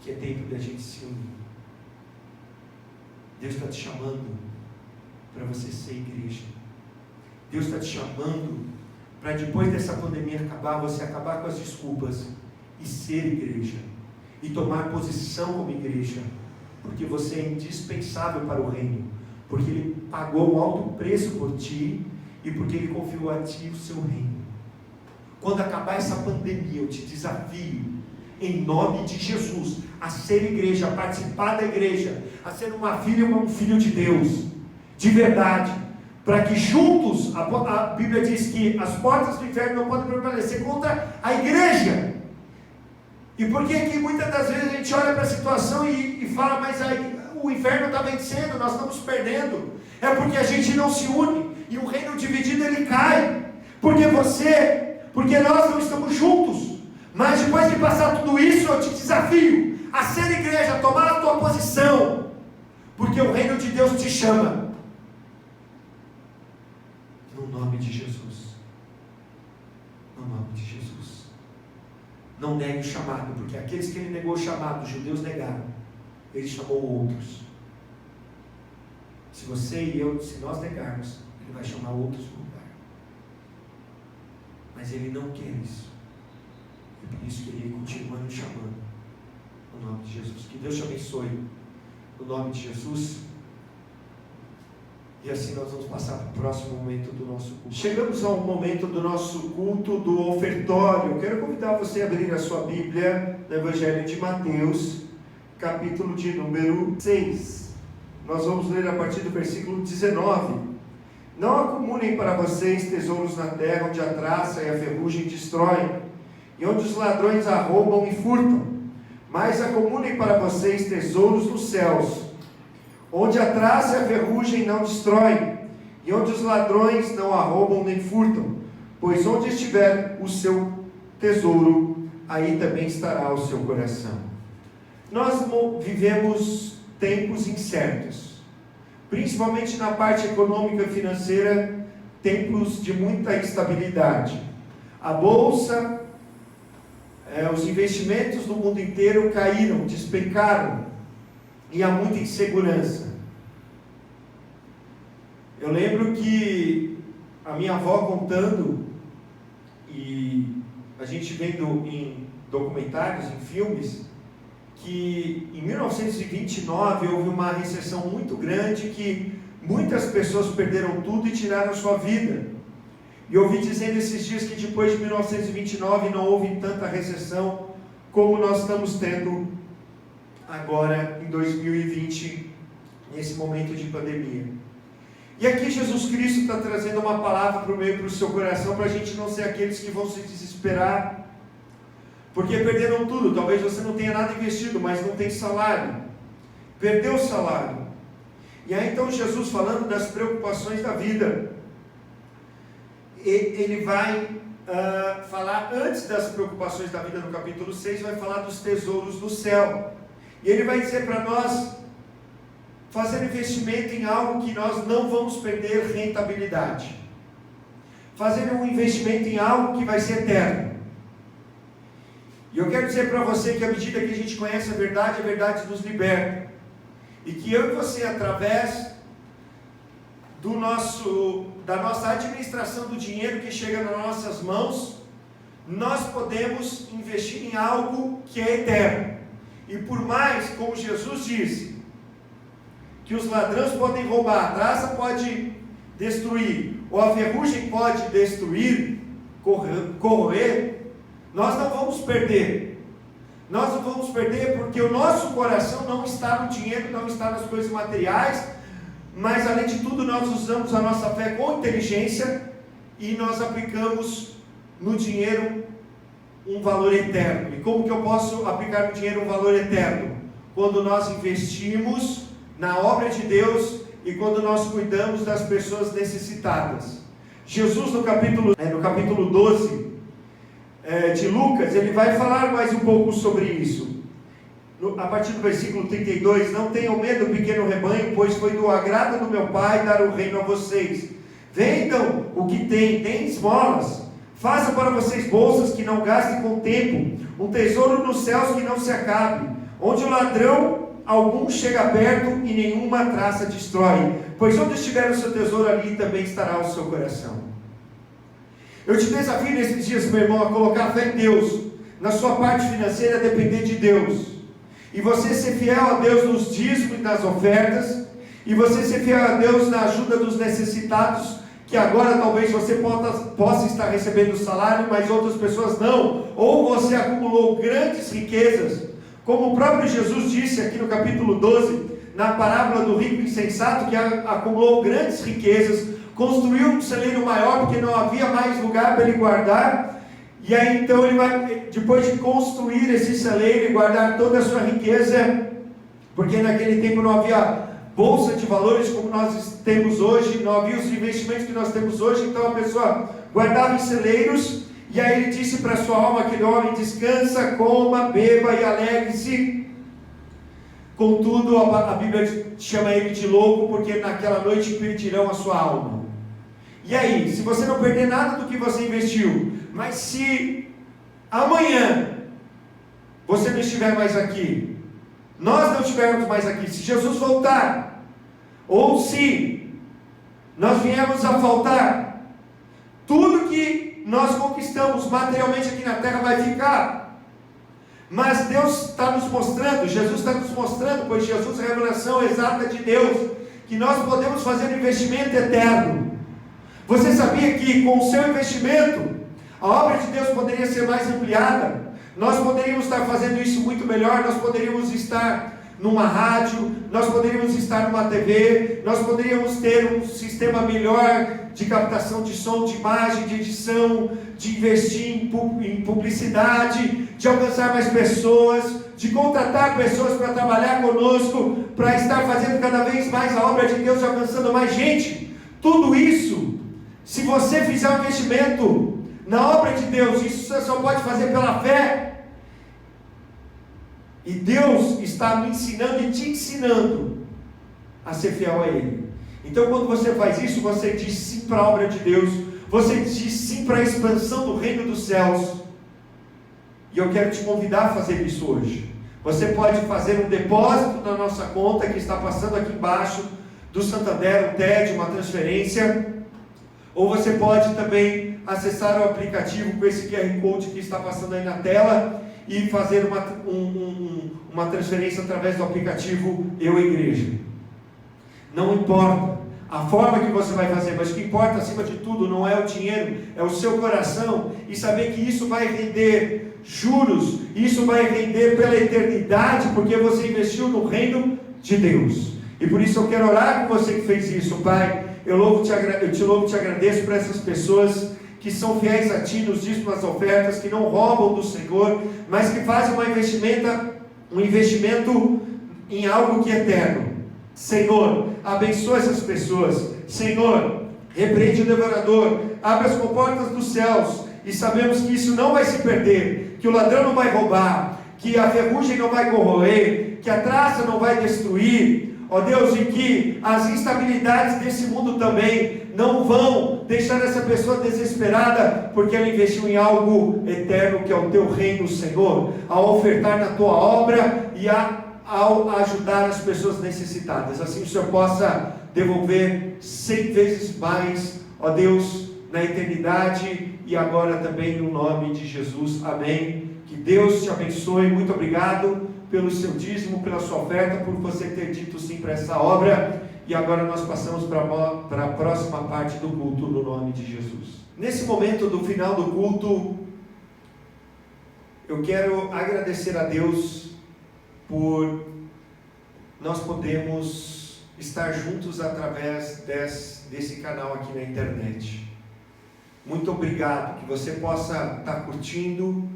que é tempo de a gente se unir. Deus está te chamando para você ser igreja. Deus está te chamando para, depois dessa pandemia acabar, você acabar com as desculpas e ser igreja, e tomar posição como igreja, porque você é indispensável para o reino, porque Ele pagou um alto preço por ti, e porque Ele confiou a ti o seu reino. Quando acabar essa pandemia, eu te desafio, em nome de Jesus, a ser igreja, a participar da igreja, a ser uma filha ou um filho de Deus, de verdade, para que juntos, a Bíblia diz que as portas do inferno não podem prevalecer contra a igreja. E por que que muitas das vezes a gente olha para a situação e fala, mas aí o inferno está vencendo, nós estamos perdendo? É porque a gente não se une, e o reino dividido ele cai, porque você porque nós não estamos juntos. Mas depois de passar tudo isso, eu te desafio a ser igreja, a tomar a tua posição, porque o reino de Deus te chama. No nome de Jesus. No nome de Jesus. Não negue o chamado, porque aqueles que ele negou o chamado, os judeus negaram. Ele chamou outros. Se você e eu, se nós negarmos, ele vai chamar outros no lugar. Mas ele não quer isso. É por isso que ele continua nos chamando. No nome de Jesus. Que Deus te abençoe. No nome de Jesus. E assim nós vamos passar para o próximo momento do nosso culto. Chegamos ao momento do nosso culto do ofertório. Eu quero convidar você a abrir a sua Bíblia no Evangelho de Mateus, capítulo de número 6. Nós vamos ler a partir do versículo 19. Não acumulem para vocês tesouros na terra, onde a traça e a ferrugem destroem, e onde os ladrões arrombam e furtam. Mas acumulem para vocês tesouros nos céus, onde a traça e a ferrugem não destroem, e onde os ladrões não arrombam nem furtam. Pois onde estiver o seu tesouro, aí também estará o seu coração. Nós vivemos tempos incertos, principalmente na parte econômica e financeira, tempos de muita instabilidade. A bolsa, os investimentos no mundo inteiro caíram, despencaram, e há muita insegurança. Eu lembro que a minha avó contando, e a gente vendo em documentários, em filmes, que em 1929 houve uma recessão muito grande, que muitas pessoas perderam tudo e tiraram sua vida. E eu ouvi dizendo esses dias que depois de 1929 não houve tanta recessão como nós estamos tendo agora em 2020, nesse momento de pandemia. E aqui Jesus Cristo está trazendo uma palavra para o meio, para o seu coração, para a gente não ser aqueles que vão se desesperar, porque perderam tudo. Talvez você não tenha nada investido, mas não tem salário, perdeu o salário. E aí então Jesus, falando das preocupações da vida, ele vai falar, antes das preocupações da vida, no capítulo 6, vai falar dos tesouros do céu. E ele vai dizer para nós fazer investimento em algo que nós não vamos perder rentabilidade. Fazer um investimento em algo que vai ser eterno. E eu quero dizer para você que à medida que a gente conhece a verdade nos liberta. E que eu e você, através da nossa administração do dinheiro que chega nas nossas mãos, nós podemos investir em algo que é eterno. E por mais, como Jesus disse, que os ladrões podem roubar, a traça pode destruir, ou a ferrugem pode destruir, corroer, nós não vamos perder. Nós não vamos perder porque o nosso coração não está no dinheiro, não está nas coisas materiais, mas além de tudo nós usamos a nossa fé com inteligência e nós aplicamos no dinheiro um valor eterno. E como que eu posso aplicar no dinheiro um valor eterno? Quando nós investimos na obra de Deus e quando nós cuidamos das pessoas necessitadas. Jesus no capítulo 12 de Lucas, ele vai falar mais um pouco sobre isso. A partir do versículo 32, não tenham medo, pequeno rebanho, pois foi do agrado do meu Pai dar o reino a vocês. Vendam o que deem esmolas. Façam para vocês bolsas que não gastem com o tempo, um tesouro nos céus que não se acabe, onde o ladrão algum chega perto e nenhuma traça destrói. Pois onde estiver o seu tesouro, ali também estará o seu coração. Eu te desafio nesses dias, meu irmão, a colocar fé em Deus, na sua parte financeira, a depender de Deus. E você ser fiel a Deus nos dízimos e nas ofertas, e você ser fiel a Deus na ajuda dos necessitados, que agora talvez você possa estar recebendo salário, mas outras pessoas não, ou você acumulou grandes riquezas, como o próprio Jesus disse aqui no capítulo 12, na parábola do rico insensato, que acumulou grandes riquezas, construiu um celeiro maior, porque não havia mais lugar para ele guardar, e aí então ele vai, depois de construir esse celeiro e guardar toda a sua riqueza, porque naquele tempo não havia bolsa de valores como nós temos hoje, não havia os investimentos que nós temos hoje, então a pessoa guardava em celeiros, E aí ele disse para sua alma, aquele homem: descansa, coma, beba e alegre-se. Contudo, a Bíblia chama ele de louco, porque naquela noite perdirão a sua alma. E aí, se você não perder nada do que você investiu, mas se amanhã você não estiver mais aqui, nós não estivermos mais aqui, se Jesus voltar, ou se nós viemos a faltar, tudo que nós conquistamos materialmente aqui na terra vai ficar. Mas Deus está nos mostrando, Jesus está nos mostrando, pois Jesus é a revelação exata de Deus, que nós podemos fazer um investimento eterno. Você sabia que com o seu investimento, a obra de Deus poderia ser mais ampliada? Nós poderíamos estar fazendo isso muito melhor, nós poderíamos estar numa rádio, nós poderíamos estar numa TV, nós poderíamos ter um sistema melhor de captação de som, de imagem, de edição, de investir em publicidade, de alcançar mais pessoas, de contratar pessoas para trabalhar conosco, para estar fazendo cada vez mais a obra de Deus, alcançando mais gente. Tudo isso, se você fizer um investimento na obra de Deus, isso você só pode fazer pela fé. E Deus está me ensinando e te ensinando a ser fiel a Ele. Então, quando você faz isso, você diz sim para a obra de Deus, você diz sim para a expansão do reino dos céus. E eu quero te convidar a fazer isso hoje. Você pode fazer um depósito na nossa conta, que está passando aqui embaixo, do Santander, um TED, uma transferência. Ou você pode também acessar o aplicativo com esse QR Code que está passando aí na tela e fazer uma transferência através do aplicativo Eu Igreja. Não importa a forma que você vai fazer, mas o que importa acima de tudo não é o dinheiro, é o seu coração, e saber que isso vai render juros, isso vai render pela eternidade, porque você investiu no reino de Deus. E por isso eu quero orar com você que fez isso, Pai. Eu te louvo e te agradeço por essas pessoas que são fiéis a Ti nos dízimos, nas ofertas, que não roubam do Senhor, mas que fazem um investimento em algo que é eterno. Senhor, abençoa essas pessoas. Senhor, repreende o devorador, abre as comportas dos céus, e sabemos que isso não vai se perder, que o ladrão não vai roubar, que a ferrugem não vai corroer, que a traça não vai destruir, ó Deus, e que as instabilidades desse mundo também não vão deixar essa pessoa desesperada, porque ela investiu em algo eterno, que é o Teu reino, Senhor, ao ofertar na Tua obra e ao ajudar as pessoas necessitadas. Assim o Senhor possa devolver 100 vezes mais, ó Deus, na eternidade e agora também no nome de Jesus. Amém. Que Deus te abençoe. Muito obrigado pelo seu dízimo, pela sua oferta, por você ter dito sim para essa obra. E agora nós passamos para a próxima parte do culto, no nome de Jesus. Nesse momento do final do culto, eu quero agradecer a Deus por nós podermos estar juntos através desse canal aqui na internet. Muito obrigado, que você possa estar curtindo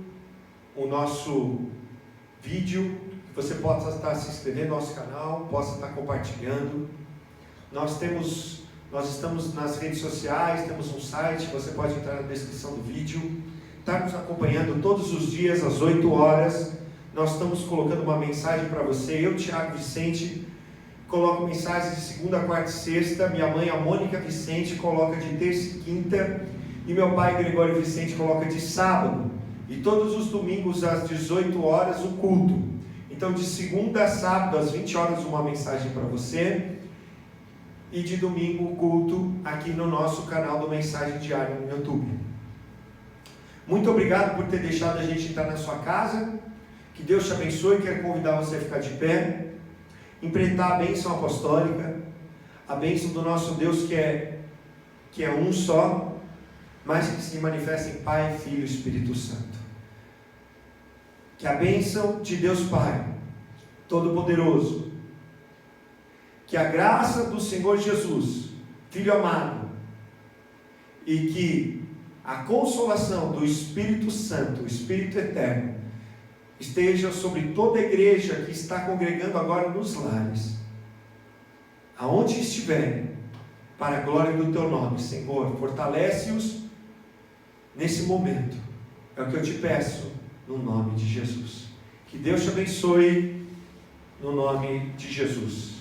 o nosso vídeo, que você possa estar se inscrevendo no nosso canal, possa estar compartilhando. Nós estamos nas redes sociais, temos um site, você pode entrar na descrição do vídeo, está nos acompanhando todos os dias às 8 horas, nós estamos colocando uma mensagem para você. Eu, Tiago Vicente, coloco mensagens de segunda, quarta e sexta, minha mãe, a Mônica Vicente, coloca de terça e quinta, e meu pai, Gregório Vicente, coloca de sábado, e todos os domingos às 18 horas o culto. Então de segunda a sábado às 20 horas uma mensagem para você, e de domingo o culto aqui no nosso canal do Mensagem Diária no YouTube. Muito obrigado por ter deixado a gente entrar na sua casa. Que Deus te abençoe. Quero convidar você a ficar de pé, empreitar a bênção apostólica, a bênção do nosso Deus que é um só, mas que se manifesta em Pai, Filho e Espírito Santo. Que a bênção de Deus Pai Todo-Poderoso, que a graça do Senhor Jesus, Filho amado, e que a consolação do Espírito Santo, o Espírito Eterno, esteja sobre toda a igreja que está congregando agora nos lares, aonde estiverem, para a glória do Teu nome, Senhor. Fortalece-os nesse momento. É o que eu te peço, no nome de Jesus. Que Deus te abençoe, no nome de Jesus.